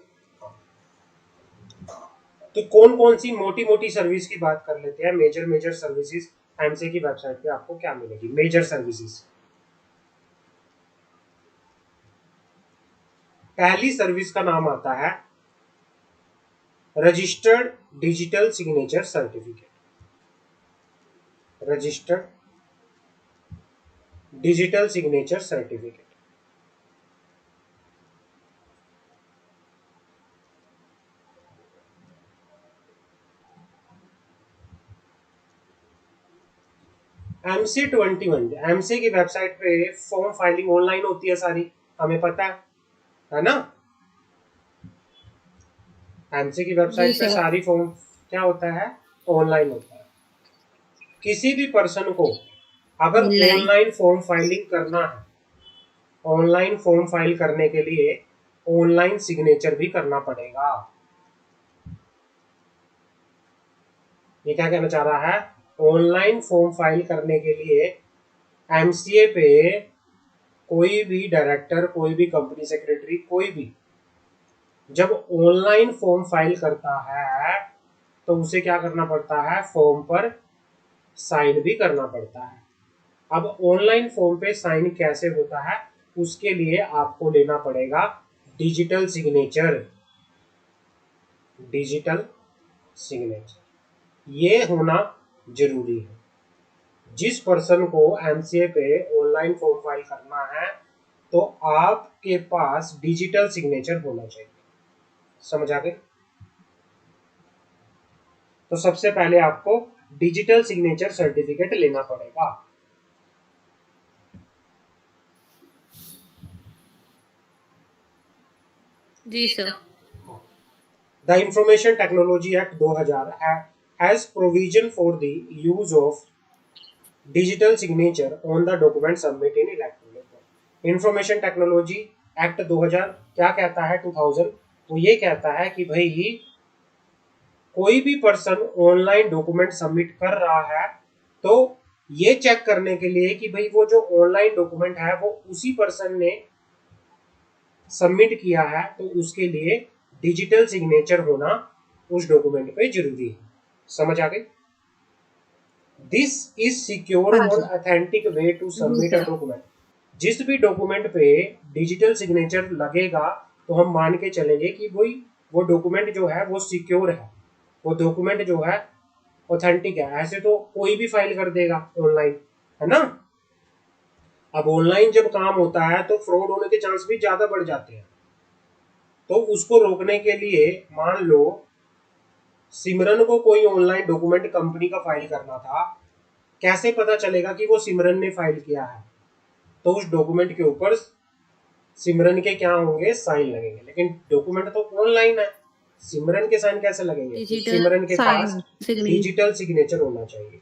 तो कौन कौन सी मोटी मोटी सर्विस की बात कर लेते हैं, मेजर सर्विसेज MCA की वेबसाइट पे आपको क्या मिलेगी? मेजर सर्विसेज, पहली सर्विस का नाम आता है registered digital signature certificate. Registered digital signature certificate. MC21 MCA की वेबसाइट पे फॉर्म फाइलिंग ऑनलाइन होती है सारी, हमें पता है ना। एमसीए की वेबसाइट जी पे सर। सारी फॉर्म क्या होता है, ऑनलाइन होता है। किसी भी पर्सन को अगर ऑनलाइन। ऑनलाइन फॉर्म फाइलिंग करना है, ऑनलाइन फॉर्म फाइल करने के लिए ऑनलाइन सिग्नेचर भी करना पड़ेगा। ये क्या कहना चाह रहा है, ऑनलाइन फॉर्म फाइल करने के लिए एमसीए पे कोई भी डायरेक्टर, कोई भी कंपनी सेक्रेटरी, कोई भी जब ऑनलाइन फॉर्म फाइल करता है तो उसे क्या करना पड़ता है, फॉर्म पर साइन भी करना पड़ता है। अब ऑनलाइन फॉर्म पे साइन कैसे होता है, उसके लिए आपको लेना पड़ेगा डिजिटल सिग्नेचर। डिजिटल सिग्नेचर ये होना जरूरी है। जिस पर्सन को एमसीए पे ऑनलाइन फॉर्म फाइल करना है तो आपके पास डिजिटल सिग्नेचर होना चाहिए। समझ आ गए। तो सबसे पहले आपको डिजिटल सिग्नेचर सर्टिफिकेट लेना पड़ेगा। जी sir. The information technology act 2000 has provision for the use of digital signature on the document submit in electronic form. Information technology act 2000 क्या कहता है, 2000, वो ये कहता है कि भाई कोई भी पर्सन ऑनलाइन डॉक्यूमेंट सबमिट कर रहा है तो ये चेक करने के लिए कि भाई वो जो ऑनलाइन डॉक्यूमेंट है वो उसी पर्सन ने सबमिट किया है, तो उसके लिए डिजिटल सिग्नेचर होना उस डॉक्यूमेंट पे जरूरी है। समझ आ गई। दिस इज सिक्योर हाँ और जी। ऑथेंटिक वे टू जी सबमिट अ सर। डॉक्यूमेंट। जिस भी डॉक्यूमेंट पे डिजिटल सिग्नेचर लगेगा तो हम मान के चलेंगे कि वो डॉक्यूमेंट जो है वो सिक्योर है, वो डॉक्यूमेंट जो है ऑथेंटिक है। ऐसे तो कोई भी फाइल कर देगा ऑनलाइन, है ना। अब ऑनलाइन जब काम होता है तो फ्रॉड होने के चांस भी ज्यादा बढ़ जाते हैं। तो उसको रोकने के लिए मान लो सिमरन को कोई ऑनलाइन डॉक्यूमेंट कंपनी का फाइल करना था, कैसे पता चलेगा कि वो सिमरन ने फाइल किया है, तो उस डॉक्यूमेंट के ऊपर सिमरन के क्या होंगे, साइन लगेंगे। लेकिन डॉक्यूमेंट तो ऑनलाइन है, सिमरन के साइन कैसे लगेंगे, डिजिटल सिमरन के पास साइन सिग्नेचर। डिजिटल सिग्नेचर होना चाहिए।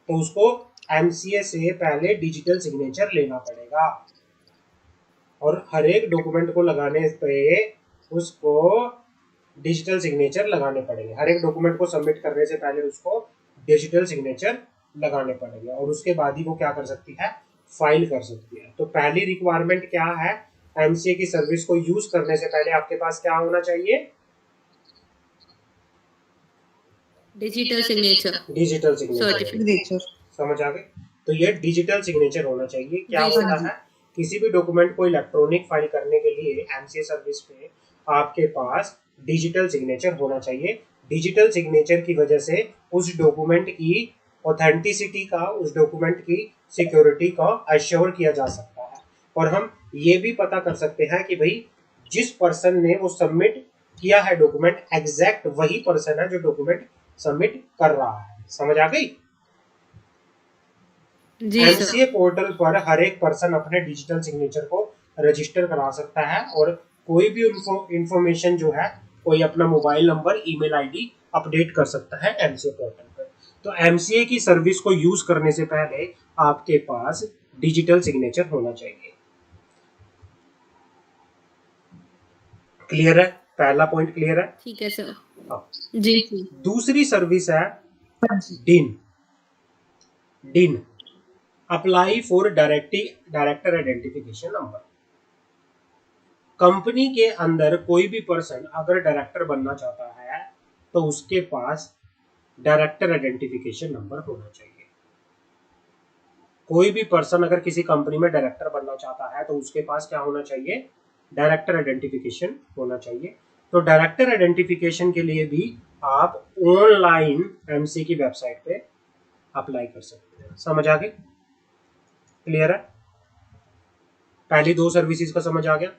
तो उसको एमसीए से पहले डिजिटल सिग्नेचर लेना पड़ेगा और हर एक डॉक्यूमेंट को लगाने पे उसको डिजिटल सिग्नेचर लगाने पड़ेंगे। हर एक डॉक्यूमेंट को सबमिट करने से पहले उसको डिजिटल सिग्नेचर लगाने पड़ेंगे और उसके बाद ही वो क्या कर सकती है, फाइल कर सकती है। तो पहली रिक्वायरमेंट क्या है, एमसीए की सर्विस को यूज करने से पहले आपके पास क्या होना चाहिए, digital signature digital signature. Certificate. Signature. समझ आ गए। तो ये डिजिटल सिग्नेचर होना चाहिए। क्या जी हाँ होता जी। है, किसी भी डॉक्यूमेंट को इलेक्ट्रॉनिक फाइल करने के लिए एमसीए सर्विस पे आपके पास डिजिटल सिग्नेचर होना चाहिए। डिजिटल सिग्नेचर की वजह से उस डॉक्यूमेंट की ऑथेंटिसिटी का, उस डॉक्यूमेंट की सिक्योरिटी का अश्योर किया जा सकता है। और हम ये भी पता कर सकते हैं कि भाई जिस पर्सन ने वो सबमिट किया है डॉक्यूमेंट, एग्जैक्ट वही पर्सन है जो डॉक्यूमेंट सबमिट कर रहा है। समझ आ गई। जी सर। एमसीए पोर्टल पर हर एक पर्सन अपने डिजिटल सिग्नेचर को रजिस्टर करा सकता है और कोई भी इंफॉर्मेशन जो है, कोई अपना mobile number, email ID update कर सकता है एमसीए पोर्टल पर। तो एमसीए की सर्विस को यूज करने से पहले आपके पास डिजिटल सिग्नेचर होना चाहिए। क्लियर है, पहला पॉइंट क्लियर है। ठीक है सर। हाँ। जी जी। दूसरी सर्विस है हाँ जी। डिन। डिन apply for director identification number. Company के अंदर कोई भी पर्सन अगर डायरेक्टर बनना चाहता है तो उसके पास डायरेक्टर आइडेंटिफिकेशन नंबर होना चाहिए। कोई भी पर्सन अगर किसी कंपनी में डायरेक्टर बनना चाहता है तो उसके पास क्या होना चाहिए, डायरेक्टर आइडेंटिफिकेशन होना चाहिए। तो डायरेक्टर आइडेंटिफिकेशन के लिए भी आप ऑनलाइन एमसी की वेबसाइट पे अप्लाई कर सकते हैं। समझ आ गई? क्लियर है? पहली दो सर्विसेज का समझ आ गया?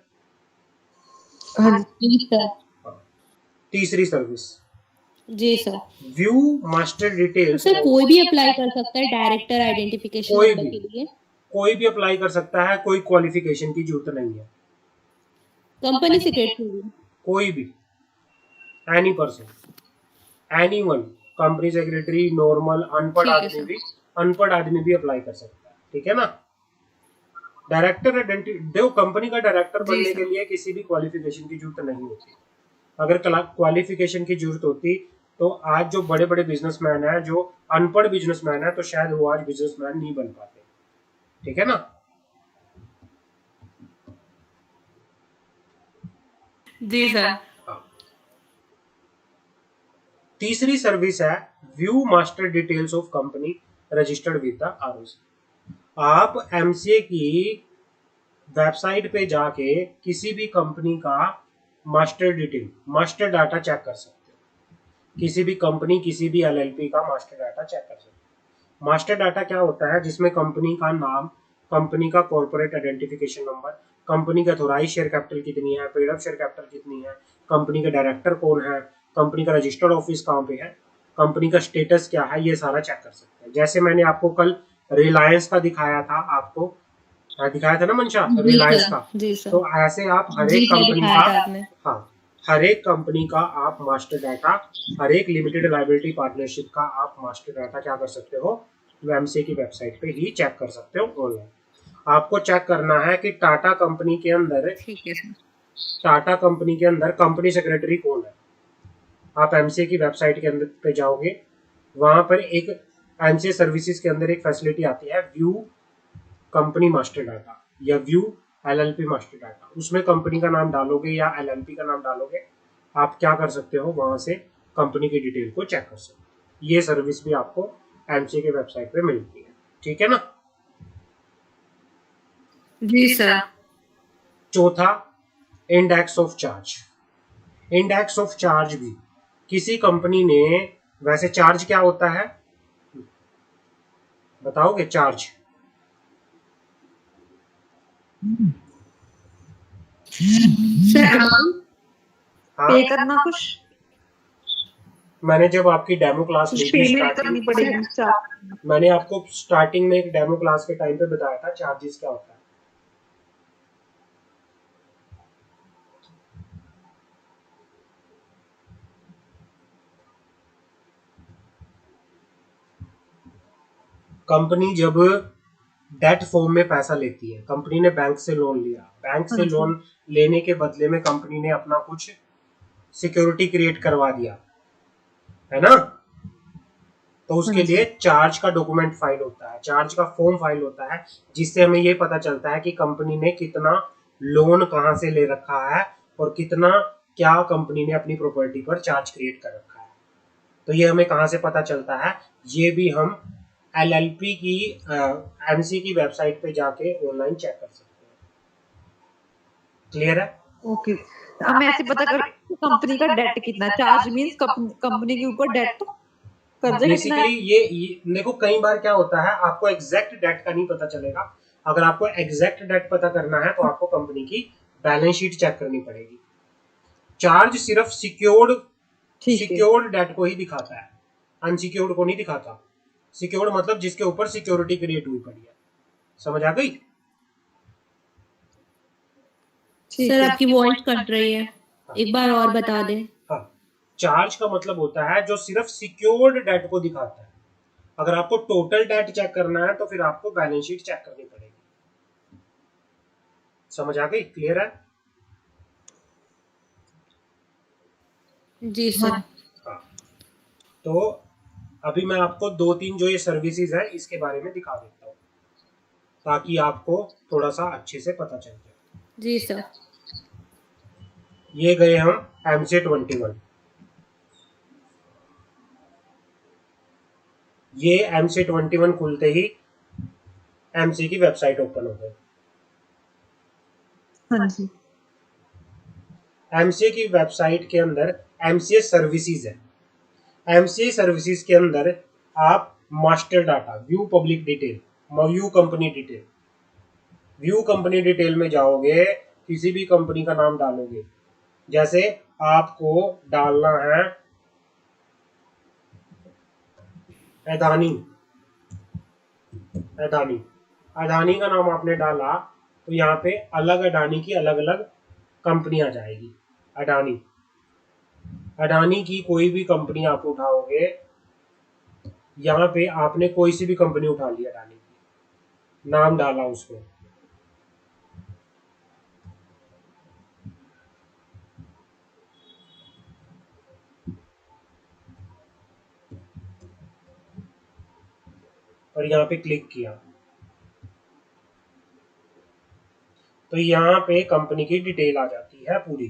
हाँ जी सर। तीसरी सर्विस जी sir. View master details. Sir कोई भी अप्लाई कर सकता है डायरेक्टर आइडेंटिफिकेशन कोई नंबर भी के लिए? कोई भी अप्लाई कर सकता है, कोई क्वालिफिकेशन की जरूरत नहीं है। Company secretary? कोई भी, any person, any one, company secretary, normal अनपढ़ आदमी भी अप्लाई कर सकता है। ठीक है ना? डायरेक्टर आइडेंटिटी देखो, कंपनी का डायरेक्टर बनने के लिए किसी भी क्वालिफिकेशन की जरूरत नहीं होती। अगर क्वालिफिकेशन की जरूरत होती तो आज जो बड़े बड़े बिजनेसमैन हैं, जो अनपढ़ बिजनेसमैन है, तो शायद वो आज बिजनेसमैन नहीं बन पाते। ठीक है ना? जी सर। तीसरी सर्विस है view master details of company registered with the ROC. आप एमसीए की वेबसाइट पे जाके किसी भी कंपनी का मास्टर डाटा चेक कर सकते हो। किसी भी कंपनी, किसी भी एलएलपी का मास्टर डाटा चेक कर सकते हो। मास्टर डाटा क्या होता है? जिसमें कंपनी का नाम, कंपनी का कॉर्पोरेट आइडेंटिफिकेशन नंबर, कंपनी का ऑथोराइज शेयर कैपिटल कितनी है, पेड अप शेयर कैपिटल कितनी है, कंपनी का डायरेक्टर कौन है, कंपनी का रजिस्टर्ड ऑफिस कहाँ पे है, कंपनी का स्टेटस क्या है, ये सारा चेक कर सकते हैं। जैसे मैंने आपको कल रिलायंस का दिखाया था, आपको दिखाया था ना मंशा, रिलायंस का। जी सर। तो ऐसे आप हर जी एक सर, कंपनी दिखाया का, था आपने। हाँ, हर एक कंपनी का आप मास्टर डाटा, हर एक लिमिटेड लायबिलिटी पार्टनरशिप का आप मास्टर डाटा क्या कर सकते हो? एमसीए की वेबसाइट पे ही चेक कर सकते हो ऑनलाइन। आपको चेक करना है कि टाटा कंपनी के अंदर, ठीक है सर। टाटा कंपनी के अंदर कंपनी सेक्रेटरी कौन है। आप एमसीए की वेबसाइट के अंदर पे जाओगे, वहां पर एक एमसीए सर्विसेज के अंदर एक फैसिलिटी आती है व्यू कंपनी मास्टर डाटा या व्यू एलएलपी मास्टर डाटा। उसमें कंपनी का नाम डालोगे या एलएलपी का नाम डालोगे, आप क्या कर सकते हो? वहां से कंपनी की डिटेल को चेक कर सकते हो। ये सर्विस भी आपको एमसीए के वेबसाइट पे मिलती है। ठीक है ना? जी सर। चौथा, index of charge. Index of charge भी किसी कंपनी ने, वैसे चार्ज क्या होता है बताओगे? चार्ज सर हाँ, पे करना कुछ, मैंने जब आपकी डेमो क्लास ली थी पेमेंट करनी स्टार्टिंग, पड़ेगी चार्ज। मैंने आपको स्टार्टिंग में एक डेमो क्लास के टाइम पे बताया था चार्जेस क्या होता है। कंपनी जब डेट फॉर्म में पैसा लेती है, कंपनी ने बैंक से लोन लिया, बैंक से लोन लेने के बदले में कंपनी ने अपना कुछ सिक्योरिटी क्रिएट करवा दिया, है ना? तो उसके लिए चार्ज का डॉक्यूमेंट फाइल होता है, चार्ज का फॉर्म फाइल होता है, जिससे हमें ये पता चलता है कि कंपनी ने कितना लोन कहाँ से ले रखा है और कितना क्या कंपनी ने अपनी प्रॉपर्टी पर चार्ज क्रिएट कर रखा है। तो ये हमें कहाँ से पता चलता है? ये भी हम एलएलपी की एमसी की वेबसाइट पे जाके ऑनलाइन चेक कर सकते हैं। क्लियर है? ओके, हमें ऐसे पता कर कंपनी का डेट कितना, चार्ज मींस कंपनी के ऊपर डेट कर्जा कितना है। बेसिकली ये देखो, कई बार क्या होता है, आपको एग्जैक्ट डेट का नहीं पता चलेगा। अगर आपको एग्जैक्ट डेट पता करना है तो आपको कंपनी की बैलेंस शीट चेक करनी पड़ेगी। चार्ज सिर्फ सिक्योर्ड डेट को ही दिखाता है, अनसिक्योर्ड को नहीं दिखाता। सिक्योर्ड मतलब जिसके ऊपर सिक्योरिटी क्रिएट हुई पड़ी है। समझ आ गई? सर आपकी वॉइस कट रही है, एक बार और बता दें। हाँ, चार्ज का मतलब होता है जो सिर्फ सिक्योर्ड डेट को दिखाता है। अगर आपको टोटल डेट चेक करना है तो फिर आपको बैलेंस शीट चेक करनी पड़ेगी। समझ आ गई? क्लियर है? जी सर। हाँ, तो अभी मैं आपको दो तीन जो ये सर्विसेज है इसके बारे में दिखा देता हूँ, ताकि आपको थोड़ा सा अच्छे से पता चल जाए। जी सर। ये गए हम MC21, ये MC21 खुलते ही MC की वेबसाइट ओपन हो गई। हाँ जी। एमसीए की वेबसाइट के अंदर एमसीए सर्विसेज है। एमसीए सर्विसेज के अंदर आप master data, view public detail, view company detail, view company detail में जाओगे, किसी भी कंपनी का नाम डालोगे, जैसे आपको डालना है अदानी, अदानी, अदानी का नाम आपने डाला तो यहाँ पे अलग अडानी की अलग अलग कंपनी आ जाएगी। अडानी, अडानी की कोई भी कंपनी आप उठाओगे, यहाँ पे आपने कोई सी भी कंपनी उठा ली, अडानी की नाम डाला उसमें, और यहाँ पे क्लिक किया तो यहाँ पे कंपनी की डिटेल आ जाती है पूरी।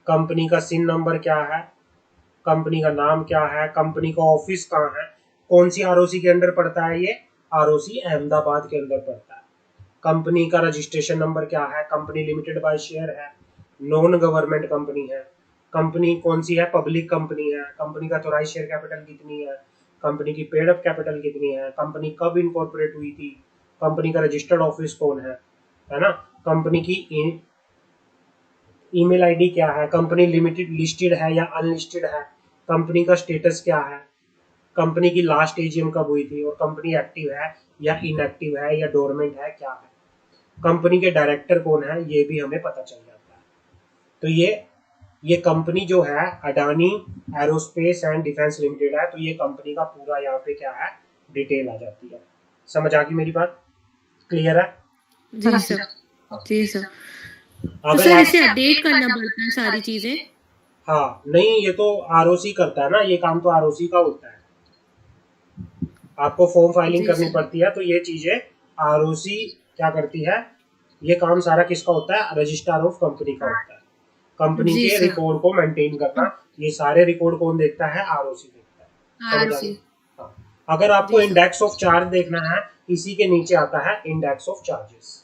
कंपनी का सिन नंबर क्या है, कंपनी का नाम क्या है, कंपनी का ऑफिस कहाँ है, कौन सी आरओसी के अंदर पड़ता है, ये आरओसी अहमदाबाद के अंदर पड़ता है। कंपनी का रजिस्ट्रेशन नंबर क्या है, कंपनी लिमिटेड बाय शेयर है, नॉन गवर्नमेंट कंपनी है, कंपनी कौन सी है, पब्लिक कंपनी है, कंपनी का थोराइज शेयर कैपिटल कितनी है, कंपनी की पेड अप कैपिटल कितनी है, कंपनी कब इनकॉर्पोरेट हुई थी, कंपनी का रजिस्टर्ड ऑफिस कौन है ना, कंपनी की ईमेल आईडी क्या है, कंपनी लिमिटेड लिस्टेड है या अनलिस्टेड है, कंपनी का स्टेटस क्या है, कंपनी की लास्ट एजीएम कब हुई थी, और कंपनी एक्टिव है या इनएक्टिव है या डोरमेंट है, क्या है, कंपनी के डायरेक्टर कौन है, ये भी हमें पता चल जाता है। तो ये कंपनी जो है Adani aerospace and defence limited है, तो ये कंपनी का पूरा यहाँ पे क्या है, डिटेल आ जाती है। समझ आ गई मेरी बात, क्लियर है? जी सर, जी सर। तो अगर सर इसे अपडेट करना पड़ता है सारी चीजें? हाँ, नहीं, ये तो आरओसी करता है ना, ये काम तो आरओसी का होता है। आपको फॉर्म फाइलिंग जी करनी सर। पड़ती है, तो ये चीजें आरओसी क्या करती है, ये काम सारा किसका होता है, रजिस्ट्रार ऑफ कंपनी का होता है। कंपनी जी के सर। रिकॉर्ड को मेंटेन करना, ये सारे रिकॉर्ड कौन देखता है, आरओसी देखता है। समझ आ आरओसी। गई? हाँ। अगर आपको जी सर। इंडेक्स ऑफ चार्ज देखना है, इसी के नीचे आता है index of charges.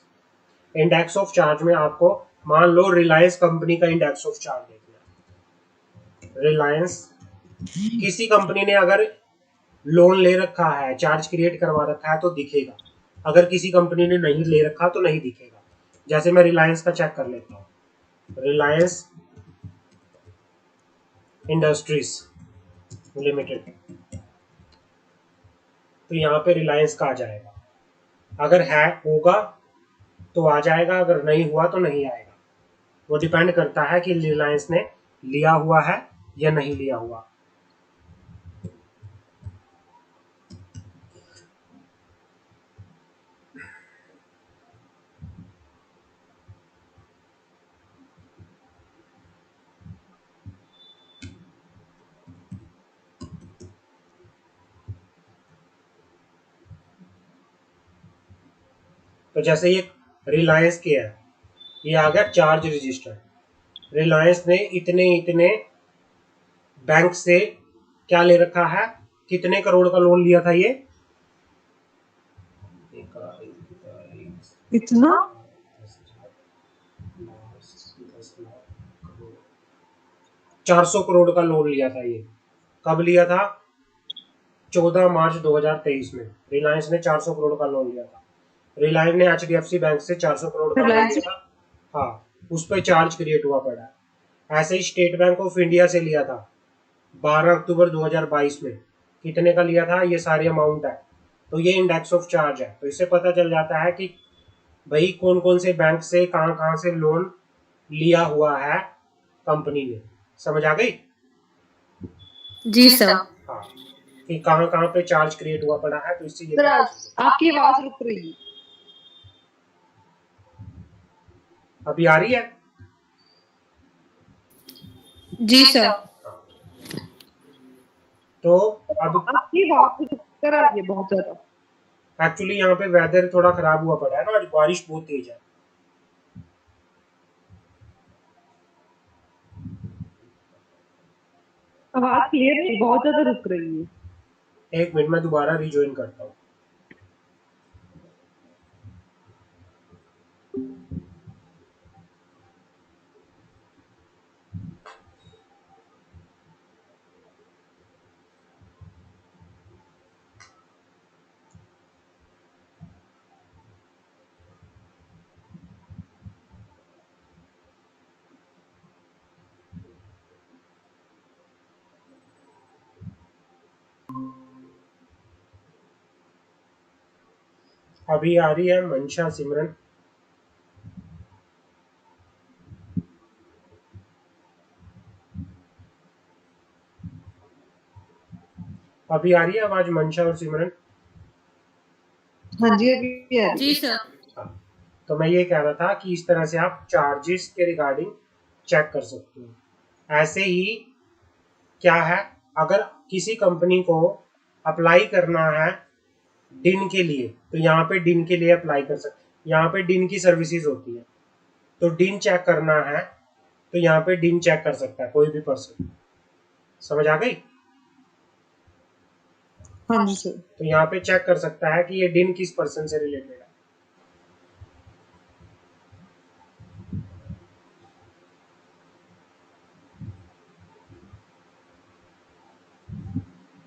Index of charge में आपको मान लो रिलायंस कंपनी का इंडेक्स ऑफ चार्ज देखना है। रिलायंस, किसी कंपनी ने अगर लोन ले रखा है, चार्ज क्रिएट करवा रखा है तो दिखेगा, अगर किसी कंपनी ने नहीं ले रखा तो नहीं दिखेगा। जैसे मैं रिलायंस का चेक कर लेता हूँ, रिलायंस इंडस्ट्रीज लिमिटेड, तो यहाँ पे रिलायंस का आ जाएगा, अगर है होगा तो आ जाएगा, अगर नहीं हुआ तो नहीं आएगा। वो डिपेंड करता है कि रिलायंस ने लिया हुआ है या नहीं लिया हुआ। तो जैसे ये रिलायंस के है, ये आ गया चार्ज रजिस्टर। रिलायंस ने इतने इतने बैंक से क्या ले रखा है, कितने करोड़ का लोन लिया था ये, इतना 400 करोड़ का लोन लिया था ये। कब लिया था, 14 मार्च 2023 में रिलायंस ने 400 करोड़ का लोन लिया था। रिलायंस ने एचडीएफसी बैंक से 400 करोड़ का लोन लिया था। हाँ, उस पर चार्ज क्रिएट हुआ पड़ा है। ऐसे ही स्टेट बैंक ऑफ इंडिया से लिया था 12 अक्टूबर 2022 में। कितने का लिया था, ये सारे अमाउंट है। तो ये इंडेक्स ऑफ चार्ज है। तो इससे पता चल जाता है कि भाई कौन कौन से बैंक से कहाँ कहाँ से लोन लिया हुआ है कंपनी ने। समझ आ गई? जी सर। हाँ, कि कहाँ कहाँ पे चार्ज क्रिएट हुआ पड़ा है, तो इससे ये सर पता चलेगा। आपकी आवाज रुक रही है। अभी आ रही है? जी सर। तो अब आपकी आवाज रुक कर आ रही है बहुत ज्यादा। एक्चुअली यहाँ पे वेदर थोड़ा खराब हुआ पड़ा है ना, आज बारिश बहुत तेज है। आवाज क्लियर नहीं, बहुत ज्यादा रुक रही है। एक मिनट में दोबारा रिज्वाइन करता हूँ। अभी आ रही है मंशा सिमरन। अभी आ रही है आवाज मंशा और सिमरन? हाँ जी, अभी आ रही जी है। सर। हाँ। तो मैं ये कह रहा था कि इस तरह से आप चार्जेस के रिगार्डिंग चेक कर सकते हो। ऐसे ही क्या है, अगर किसी कंपनी को अप्लाई करना है डिन के लिए, तो यहाँ पे डिन के लिए अप्लाई कर सकते, यहाँ पे डिन की सर्विसेज होती है, तो डिन चेक करना है तो यहाँ पे डिन चेक कर सकता है कोई भी पर्सन। समझ आ गई? हाँ जी सर। तो यहाँ पे चेक कर सकता है कि ये डिन किस पर्सन से रिलेटेड है।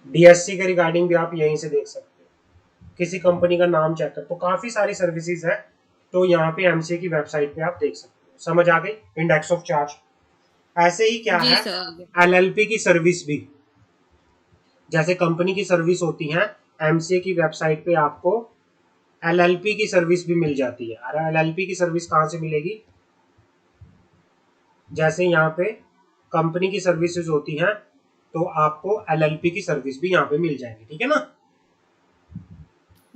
डीएससी के रिगार्डिंग भी आप यहीं से देख सकते हो, किसी कंपनी का नाम चेक कर, तो काफी सारी सर्विसेज है, तो यहाँ पे एमसीए की वेबसाइट पे आप देख सकते हो। समझ आ गई? Index of charge. ऐसे ही क्या जी है, सर। एलएलपी की सर्विस भी, जैसे कंपनी की सर्विस होती है, एमसीए की वेबसाइट पे आपको एलएलपी की सर्विस भी मिल जाती है। और एलएलपी की सर्विस कहाँ से मिलेगी? जैसे यहाँ पे कंपनी की सर्विसेज होती हैं, तो आपको एलएलपी की सर्विस भी यहाँ पे मिल जाएगी। ठीक है ना?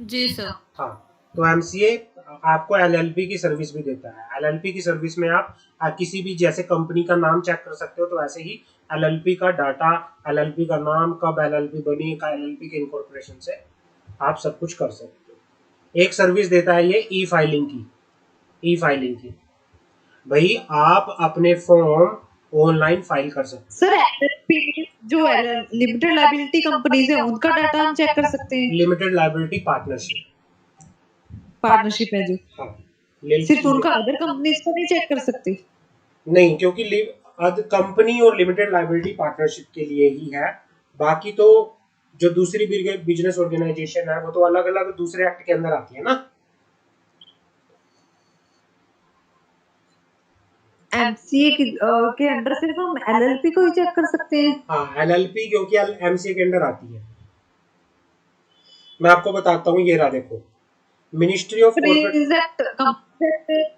जी सर। हाँ। तो एमसीए आपको एलएलपी की सर्विस भी देता है। एलएलपी की सर्विस में आप किसी भी, जैसे कंपनी का नाम चेक कर सकते हो, तो ऐसे ही एलएलपी का डाटा, एलएलपी का नाम, कब एलएलपी बनी, का एलएलपी के इनकॉर्पोरेशन से आप सब कुछ कर सकते हो। एक सर्विस देता है ये ई फाइलिंग की। ई फाइलिंग की भाई, आप अपने फॉर्म ऑनलाइन फाइल कर सकते सर एलएलपी जो लिमिटेड लाइबिलिटी कंपनीज है उनका डाटा हम चेक कर सकते हो। हैं? Limited liability partnership. पार्टनरशिप है जो, हाँ। सिर्फ उनका, अदर कंपनीज का नहीं चेक कर सकते? नहीं, क्योंकि कंपनी और लिमिटेड लाइबिलिटी पार्टनरशिप के लिए ही है। बाकी तो जो दूसरी बिजनेस ऑर्गेनाइजेशन है वो तो अलग अलग दूसरे एक्ट के अंदर आती है ना। एमसीए के अंडर सिर्फ हम एलएलपी को ही चेक कर सकते हैं? हाँ, एलएलपी क्योंकि एमसीए के अंदर आती है। मैं आपको बताता हूँ, ये रहा देखो, मिनिस्ट्री ऑफ कॉर्पोरेट,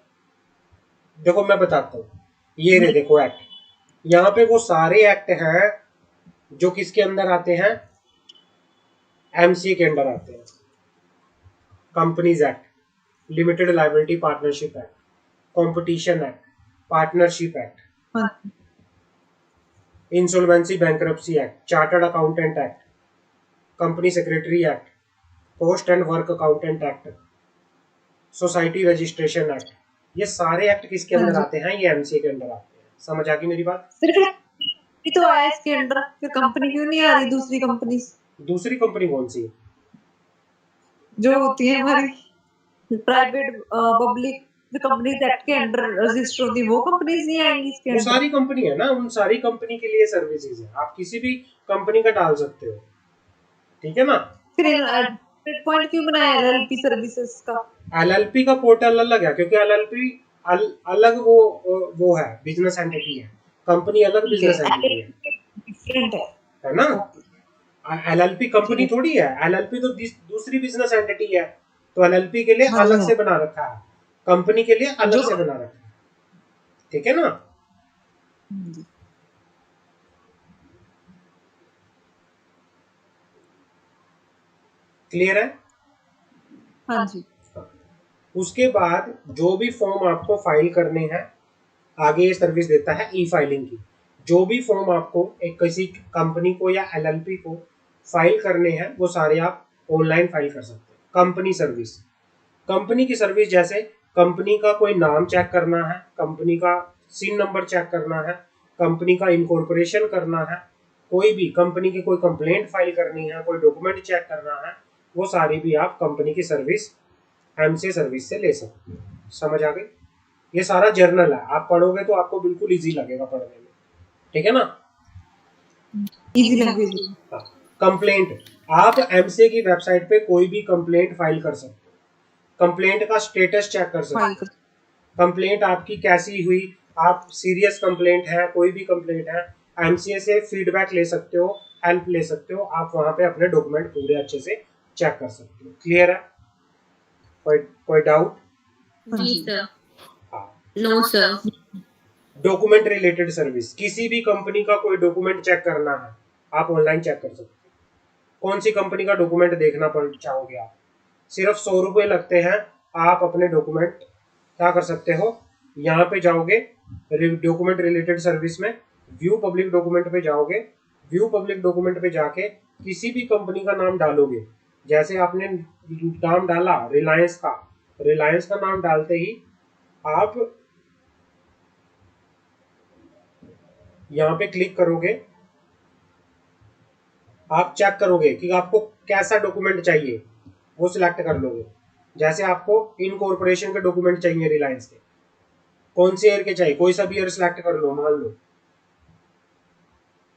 देखो मैं बताता हूँ, ये रहे देखो एक्ट। यहाँ पे वो सारे एक्ट हैं जो किसके अंदर आते हैं? एमसीए के अंदर आते हैं। Companies act, limited liability partnership act, competition act, partnership act, हाँ। Insolvency bankruptcy act, chartered accountant act, company secretary act, post and work accountant act, society registration act, ये सारे एक्ट किसके अंदर आते हैं? ये एमसीए के अंदर आते हैं। समझ आ गई मेरी बात? सिर्फ तो आया इसके अंदर, फिर कंपनी क्यों नहीं आ रही दूसरी कंपनी? दूसरी कंपनी कौन सी है? जो होती है हमारी प्राइवेट पब्लिक कंपनीज एक्ट के अंडर रजिस्टर होती है, वो कंपनीज नहीं आएंगी इसके वो अंदर? सारी कंपनी है ना, उन सारी कंपनी के लिए सर्विसेज है, आप किसी भी कंपनी का डाल सकते हो। ठीक है ना? फिर पॉइंट क्यों बनाया एलएलपी सर्विसेज का? एलएलपी का पोर्टल अलग है, क्योंकि एलएलपी अलग वो है, बिजनेस एंटिटी है। कंपनी अलग बिजनेस एंटिटी है, डिफरेंट है ना? एलएलपी कंपनी है। थोड़ी है, एलएलपी तो दूसरी बिजनेस एंटिटी है। तो एलएलपी के लिए हाँ अलग हाँ। से बना रखा है, कंपनी के लिए अलग जो से बना रखा है। ठीक है ना? क्लियर है? हाँ जी। उसके बाद जो भी फॉर्म आपको फाइल करने हैं, आगे ये सर्विस देता है ई फाइलिंग की। जो भी फॉर्म आपको एक किसी कंपनी को या एलएलपी को फाइल करने हैं, वो सारे आप ऑनलाइन फाइल कर सकते हैं। कंपनी सर्विस, कंपनी की सर्विस, जैसे कंपनी का कोई नाम चेक करना है, कंपनी का सिन नंबर चेक करना है, कंपनी का इनकॉर्पोरेशन करना है, कोई भी कंपनी की कोई कंप्लेंट फाइल करनी है, कोई डॉक्यूमेंट चेक करना है, वो सारी भी आप कंपनी की सर्विस एमसीए सर्विस से ले सकते हो। समझ आ गई? ये सारा जर्नल है, आप पढ़ोगे तो आपको बिल्कुल इजी लगेगा पढ़ने में। ठीक है ना? Easy language. कंप्लेंट, आप एमसीए की वेबसाइट पे कोई भी कंप्लेंट फाइल कर सकते हो, कंप्लेंट का स्टेटस चेक कर सकते हो, कंप्लेंट आपकी कैसी हुई, आप सीरियस कंप्लेंट है, कोई भी कंप्लेंट है, एमसीए से फीडबैक ले सकते हो, हेल्प ले सकते हो, आप वहां पे अपने डॉक्यूमेंट पूरे अच्छे से चेक कर सकते हो। क्लियर है? कोई डाउट? जी जी। सर। हाँ। No sir. Document related service, किसी भी कंपनी का कोई डॉक्यूमेंट चेक करना है आप ऑनलाइन चेक कर सकते हो। कौन सी कंपनी का डॉक्यूमेंट देखना पड़ चाहोगे आप? सिर्फ 100 रुपये लगते हैं। आप अपने डॉक्यूमेंट क्या कर सकते हो, यहाँ पे जाओगे डॉक्यूमेंट रिलेटेड सर्विस में, व्यू पब्लिक डॉक्यूमेंट पे जाओगे। व्यू पब्लिक डॉक्यूमेंट पे जाके किसी भी कंपनी का नाम डालोगे। जैसे आपने नाम डाला रिलायंस का, रिलायंस का नाम डालते ही आप यहाँ पे क्लिक करोगे। आप चेक करोगे कि आपको कैसा डॉक्यूमेंट चाहिए, वो सिलेक्ट कर लोगे। जैसे आपको इनकॉर्पोरेशन के डॉक्यूमेंट चाहिए रिलायंस के, कौन से ईयर के चाहिए, कोई सा भी ईयर सिलेक्ट कर लो मान लो।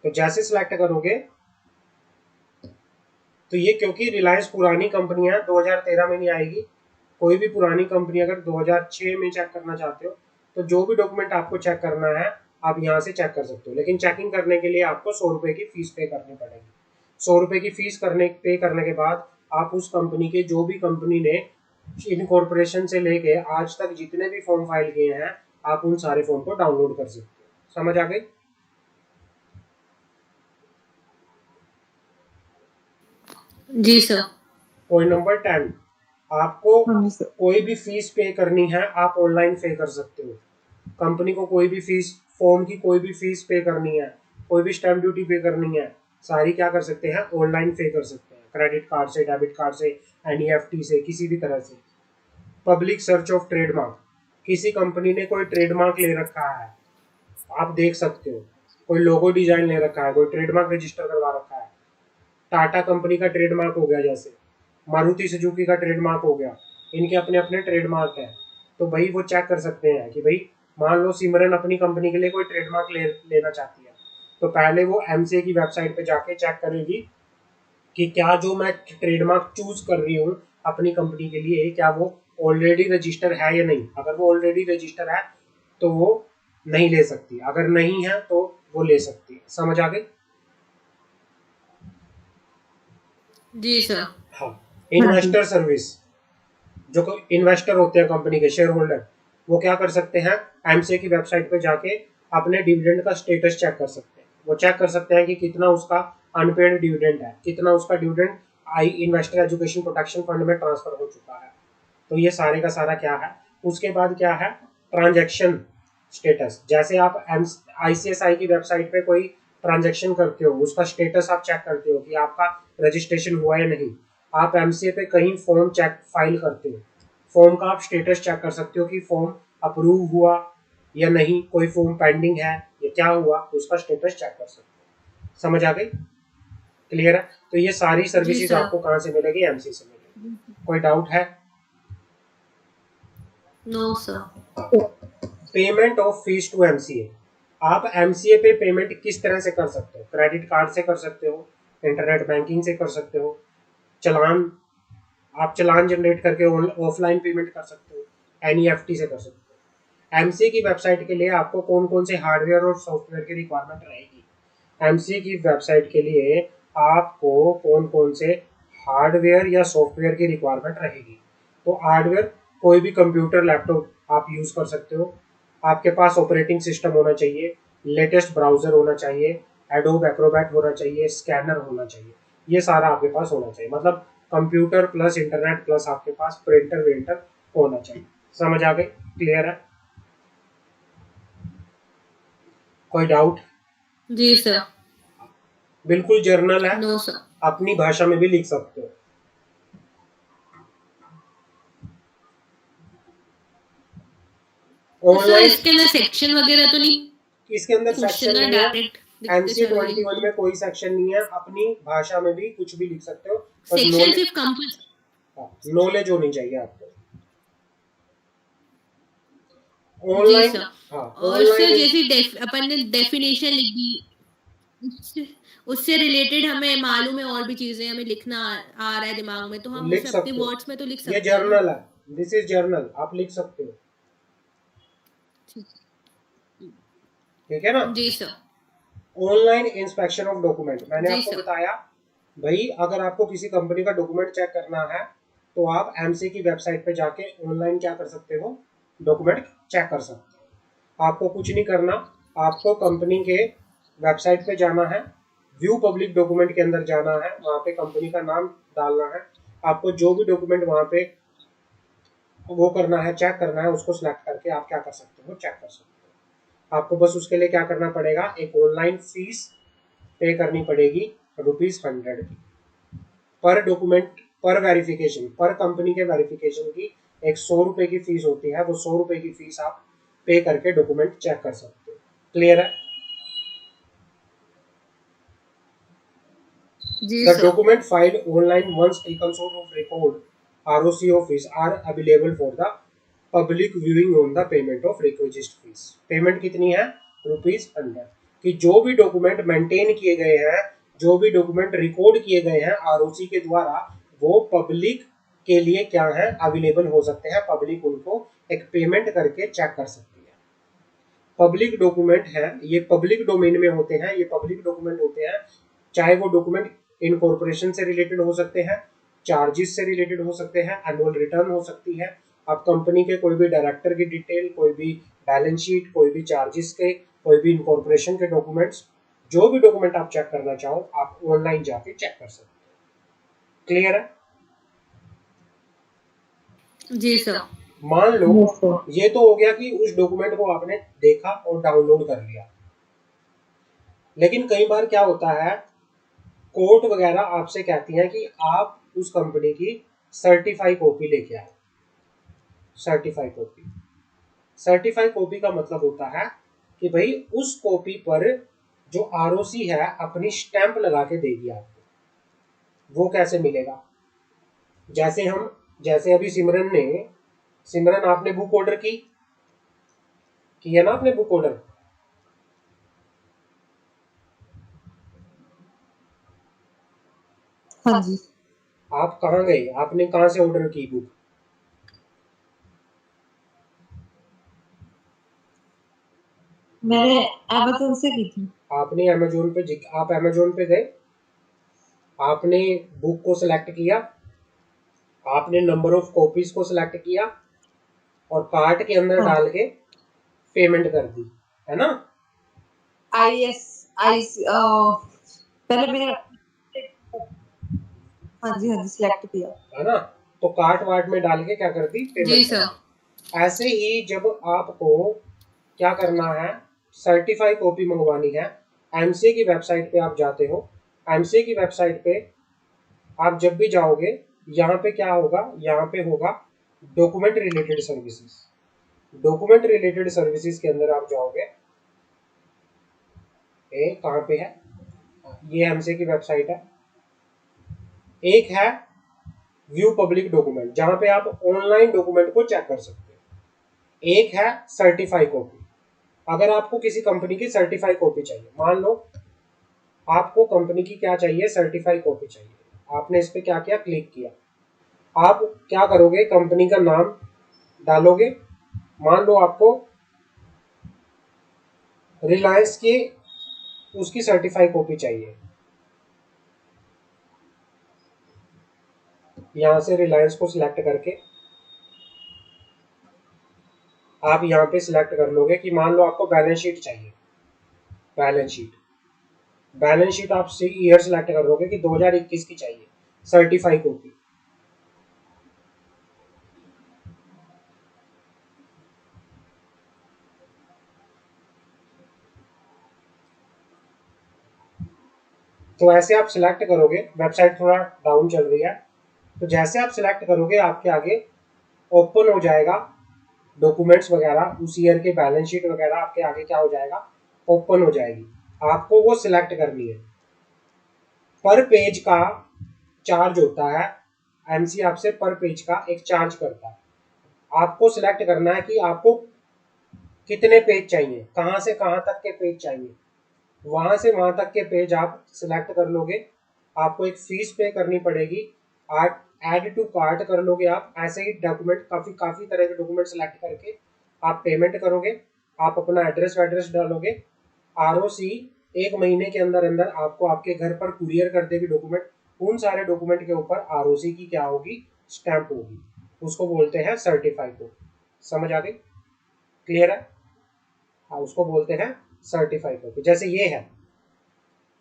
तो जैसे सिलेक्ट करोगे तो ये, क्योंकि रिलायंस पुरानी कंपनी है 2013 में नहीं आएगी, कोई भी पुरानी कंपनी अगर 2006 में चेक करना चाहते हो तो जो भी डॉक्यूमेंट आपको चेक करना है आप यहाँ से चेक कर सकते हो। लेकिन चेकिंग करने के लिए आपको 100 रुपये की फीस पे करनी पड़ेगी। 100 रुपये की फीस पे करने के बाद आप उस कंपनी के, जो भी कंपनी ने इनकॉर्पोरेशन से लेके आज तक जितने भी फॉर्म फाइल किए हैं, आप उन सारे फॉर्म को डाउनलोड कर सकते हो। समझ आ गई? जी सर। पॉइंट नंबर 10, आपको हाँ जी सर। कोई भी फीस पे करनी है आप ऑनलाइन पे कर सकते हो। कंपनी को कोई भी फीस, फॉर्म की कोई भी फीस पे करनी है, कोई भी स्टैम्प ड्यूटी पे करनी है, सारी क्या कर सकते हैं, ऑनलाइन पे कर सकते हैं। क्रेडिट कार्ड से, डेबिट कार्ड से, एनईएफटी से, किसी भी तरह से। पब्लिक सर्च ऑफ ट्रेडमार्क, किसी कंपनी ने कोई ट्रेडमार्क ले रखा है, आप देख सकते हो। कोई लोगो डिजाइन ले रखा है, कोई ट्रेडमार्क रजिस्टर करवा रखा है। टाटा कंपनी का ट्रेडमार्क हो गया, जैसे मारुति सुजुकी का ट्रेडमार्क हो गया, इनके अपने अपने ट्रेडमार्क है। तो भाई वो चेक कर सकते हैं कि भाई मान लो सिमरन अपनी कंपनी के लिए कोई ट्रेडमार्क लेना चाहती है, तो पहले वो एमसीए की वेबसाइट पे जाके चेक करेगी कि क्या जो मैं ट्रेडमार्क चूज कर रही हूँ अपनी कंपनी के लिए, क्या वो ऑलरेडी रजिस्टर है या नहीं। अगर वो ऑलरेडी रजिस्टर है तो वो नहीं ले सकती, अगर नहीं है तो वो ले सकती है। समझ आ गई? जी सर। हाँ। हाँ जी। इन्वेस्टर सर्विस, जो इन्वेस्टर होते हैं कंपनी के शेयर होल्डर, वो क्या कर सकते हैं, एमसीए की वेबसाइट पे जाके अपने डिविडेंड का स्टेटस चेक कर सकते हैं। वो चेक कर सकते हैं कि कितना उसका अनपेड डिविडेंड है, कितना उसका डिविडेंड आई इन्वेस्टर एजुकेशन प्रोटेक्शन फंड में ट्रांसफर हो चुका है। तो ये सारे का सारा क्या है। उसके बाद क्या है, ट्रांजेक्शन स्टेटस। जैसे आप आईसीएसआई की वेबसाइट पे कोई ट्रांजेक्शन करते हो, उसका स्टेटस आप चेक करते हो कि आपका रजिस्ट्रेशन हुआ या नहीं। आप एमसीए पे कहीं फॉर्म चेक फाइल करते हो, फॉर्म का आप स्टेटस चेक कर सकते हो कि फॉर्म अप्रूव हुआ या नहीं, कोई फॉर्म पेंडिंग है या क्या हुआ, उसका स्टेटस चेक कर सकते हो। समझ आ गई? क्लियर है? तो ये सारी जी सर्विसेज सर। आपको कहाँ से मिलेगी, एमसीए से मिलेगी। कोई डाउट है? No sir. Payment of fees to MCA, आप एमसीए पे पेमेंट किस तरह से कर सकते हो? क्रेडिट कार्ड से कर सकते हो, इंटरनेट बैंकिंग से कर सकते हो, चलान, आप चलान जनरेट करके ऑफलाइन पेमेंट कर सकते हो, एनईएफटी से कर सकते हो। एमसीए की वेबसाइट के लिए आपको कौन कौन से हार्डवेयर और सॉफ्टवेयर की रिक्वायरमेंट रहेगी? एमसीए की वेबसाइट के लिए आपको कौन कौन से हार्डवेयर या सॉफ्टवेयर की रिक्वायरमेंट रहेगी? तो हार्डवेयर, कोई भी कंप्यूटर लैपटॉप आप यूज कर सकते हो। आपके पास ऑपरेटिंग सिस्टम होना चाहिए, लेटेस्ट ब्राउजर होना चाहिए, एडोब एक्रोबैट होना चाहिए, स्कैनर होना चाहिए। ये सारा आपके पास होना चाहिए, मतलब कंप्यूटर प्लस इंटरनेट प्लस आपके पास प्रिंटर विंटर होना चाहिए। समझ आ गई? क्लियर है? कोई डाउट? जी सर। बिल्कुल जर्नल है, नो सर। अपनी भाषा में भी लिख सकते हो। तो सर ऑनलाइन इसके अंदर सेक्शन वगैरह तो नहीं इसके अंदर क्वेश्चन सेक्शन ना, नहीं है। डायरेक्ट लिखते एमसी चलो 21 में कोई सेक्शन नहीं है, अपनी भाषा में भी कुछ भी लिख सकते हो, बस सेक्शन सिर्फ कंपल्सरी। नॉलेज होनी चाहिए आपको। जी ऑनलाइन, सर। हाँ और सर ऑनलाइन जैसे अपन ने डेफिनेशन लिख दी, उससे उससे रिलेटेड हमें मालूम है और भी चीजें हमें लिखना आ रहा है दिमाग में, तो हम लिख उसे अपने सकते हो। वर्ड्स में तो लिख ये सकते हैं ना। जर्नल है, दिस इज जर्नल, आप लिख सकते हो। ठीक है ना? जी sir. Online inspection of document, मैंने जी आपको सर। बताया भाई, अगर आपको किसी कंपनी का डॉक्यूमेंट चेक करना है तो आप एमसी की वेबसाइट पे जाके ऑनलाइन क्या कर सकते हो, डॉक्यूमेंट चेक कर सकते हो। आपको कुछ नहीं करना, आपको कंपनी के वेबसाइट पे जाना है, व्यू पब्लिक डॉक्यूमेंट के अंदर जाना है, वहाँ पे कंपनी का नाम डालना है, आपको जो भी डॉक्यूमेंट वहाँ पे वो करना है, चेक करना है, उसको सिलेक्ट करके आप क्या कर सकते हो, चेक कर सकते हो। आपको बस उसके लिए क्या करना पड़ेगा, एक ऑनलाइन फीस पे करनी पड़ेगी ₹100 की पर डॉक्यूमेंट, पर वेरिफिकेशन, पर कंपनी के वेरिफिकेशन की एक ₹100 की फीस होती है। वो ₹100 की फीस आप पे करके डॉक्यूमेंट चेक कर सकते हो। क्लियर है? जी The sir. document filed online once taken of record ROC office are available for the public viewing on the payment of requisite fees. Payment कितनी है, ₹100 कि जो भी डॉक्यूमेंट मेंटेन किए गए हैं, जो भी डॉक्यूमेंट रिकॉर्ड किए गए हैं आरओसी के द्वारा, वो पब्लिक के लिए क्या है, अवेलेबल हो सकते हैं। पब्लिक उनको एक पेमेंट करके चेक कर सकती है। पब्लिक डॉक्यूमेंट है, ये पब्लिक डोमेन में होते हैं, ये पब्लिक डॉक्यूमेंट होते हैं। चाहे वो डॉक्यूमेंट इनकॉर्पोरेशन से रिलेटेड हो सकते हैं, चार्जेस से रिलेटेड हो सकते हैं, एनुअल रिटर्न हो सकती है, आप कंपनी के कोई भी डायरेक्टर की डिटेल, कोई भी बैलेंस शीट, कोई भी चार्जेस के, कोई भी इनकॉर्पोरेशन के डॉक्यूमेंट्स, जो भी डॉक्यूमेंट आप चेक करना चाहो, आप ऑनलाइन जाके चेक कर सकते हो। क्लियर है? जी सर। मान लो Yes, sir. ये तो हो गया कि उस डॉक्यूमेंट को आपने देखा और डाउनलोड कर लिया, लेकिन कई बार क्या होता है, कोर्ट वगैरह आपसे कहती है कि आप उस कंपनी की सर्टिफाई कॉपी लेके आओ। सर्टिफाई कॉपी, सर्टिफाई कॉपी का मतलब होता है कि भाई उस कॉपी पर जो आरओसी है अपनी स्टैंप लगा के देगी आपको। वो कैसे मिलेगा? जैसे अभी सिमरन आपने बुक ऑर्डर की है ना, आपने बुक ऑर्डर, हाँ जी। आप कहाँ गए, आपने कहाँ से ऑर्डर की बुक? मैंने अमेज़न से की थी। आपने अमेजोन पे आप अमेजोन पे गए, आपने बुक को सिलेक्ट किया, आपने नंबर ऑफ कॉपीज को सिलेक्ट किया और कार्ट के अंदर हाँ डाल के पेमेंट कर दी, है ना? आईएस आईस पहले मैंने हाँ जी सिलेक्ट किया। है ना? तो कार्ट वार्ट में डाल के क्या कर दी, जी पेमेंट कर सर। दी। ऐसे ही जब आपको क्या करना है, सर्टिफाई कॉपी मंगवानी है, एमसीए की वेबसाइट पे आप जाते हो। एमसीए की वेबसाइट पे आप जब भी जाओगे, यहाँ पे क्या होगा, यहाँ पे होगा document related services. Document related services के अंदर आप जाओगे, कहाँ पे है, ये एमसीए की वेबसाइट है। एक है व्यू पब्लिक डॉक्यूमेंट, जहां पे आप ऑनलाइन डॉक्यूमेंट को चेक कर सकते हो। एक है सर्टिफाई कॉपी, अगर आपको किसी कंपनी की सर्टिफाई कॉपी चाहिए, मान लो आपको कंपनी की क्या चाहिए, सर्टिफाई कॉपी चाहिए, आपने इस पे क्या किया, क्लिक किया, आप क्या करोगे, कंपनी का नाम डालोगे, मान लो आपको रिलायंस की उसकी सर्टिफाई कॉपी चाहिए, यहां से रिलायंस को सिलेक्ट करके आप यहाँ पे सिलेक्ट कर लोगे कि मान लो आपको बैलेंस शीट चाहिए। बैलेंस शीट आप ईयर सिलेक्ट कर दोगे कि 2021 की चाहिए, सर्टिफाई कॉपी। तो ऐसे आप सिलेक्ट करोगे, वेबसाइट थोड़ा डाउन चल रही है, तो जैसे आप सिलेक्ट करोगे आपके आगे ओपन हो जाएगा डॉक्यूमेंट्स वगैरह, उस ईयर के बैलेंस शीट वगैरह आपके आगे क्या हो जाएगा, ओपन हो जाएगी। आपको वो सिलेक्ट करनी है। पर पेज का चार्ज होता है, एमसी आपसे पर पेज का एक चार्ज करता है। आपको सिलेक्ट करना है कि आपको कितने पेज चाहिए, कहाँ से कहाँ तक के पेज चाहिए, वहां से वहां तक के पेज आप सिलेक्ट कर लोगे। आपको एक फीस पे करनी पड़ेगी, ऐड टू कार्ट कर लोगे आप। ऐसे ही डॉक्यूमेंट काफी काफी तरह के डॉक्यूमेंट सिलेक्ट करके आप पेमेंट करोगे, आप अपना एड्रेस वैड्रेस डालोगे, आरओसी 1 महीने के अंदर अंदर आपको आपके घर पर कुरियर कर देगी डॉक्यूमेंट। उन सारे डॉक्यूमेंट के ऊपर आरओसी की क्या होगी, स्टैंप होगी, उसको बोलते हैं सर्टिफाई कोड। समझ आ गई? क्लियर है? हाँ, उसको बोलते हैं सर्टिफाई कॉपी। जैसे ये है,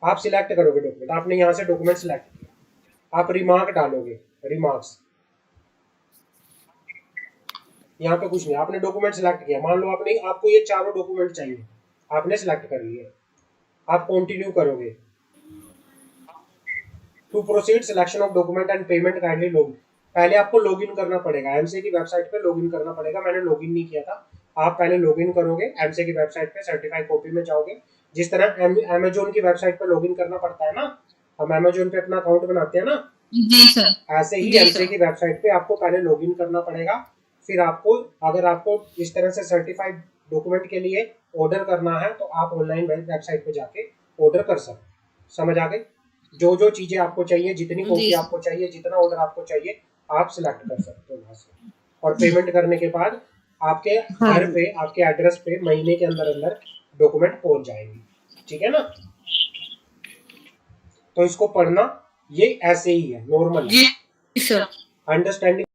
आप सिलेक्ट करोगे डॉक्यूमेंट, आपने यहाँ से डॉक्यूमेंट सिलेक्ट किया, आप रिमार्क डालोगे, रिमार्क्स, यहाँ पे कुछ नहीं, आपने डॉक्यूमेंट सिलेक्ट किया, मान लो आपने, आपको ये चारों डॉक्यूमेंट चाहिए, आपने सिलेक्ट कर लिए, आप कंटिन्यू करोगे। To proceed selection of document and payment kindly log, पहले आपको लॉगिन करना पड़ेगा, एमसीए की वेबसाइट पे लॉगिन करना पड़ेगा। मैंने लॉगिन नहीं किया था, आप पहले लॉगिन करोगे एमसीए की वेबसाइट पे, सर्टिफाइड कॉपी में जाओगे। जिस तरह अमेजोन की वेबसाइट पे लॉगिन करना पड़ता है ना, हम अमेजोन पे अपना अकाउंट बनाते हैं ना, जी सर, ऐसे ही जी एमसीए सर। की वेबसाइट पे आपको पहले लॉगिन करना पड़ेगा। फिर आपको, अगर आपको इस तरह से सर्टिफाइड डॉक्यूमेंट के लिए ऑर्डर करना है तो आप ऑनलाइन वेबसाइट पे जाके ऑर्डर कर सकते। समझ आ गई? जो जो चीजें आपको चाहिए, जितनी जी कॉपी सर। आपको चाहिए, जितना ऑर्डर आपको चाहिए, आप सिलेक्ट कर सकते हो वहां से। और पेमेंट करने के बाद आपके हाँ घर जी। पे, आपके एड्रेस पे महीने के अंदर अंदर डॉक्यूमेंट पहुंच जाएंगे। ठीक है ना? तो इसको पढ़ना, ये ऐसे ही है, नॉर्मल है, जी सर। अंडरस्टैंडिंग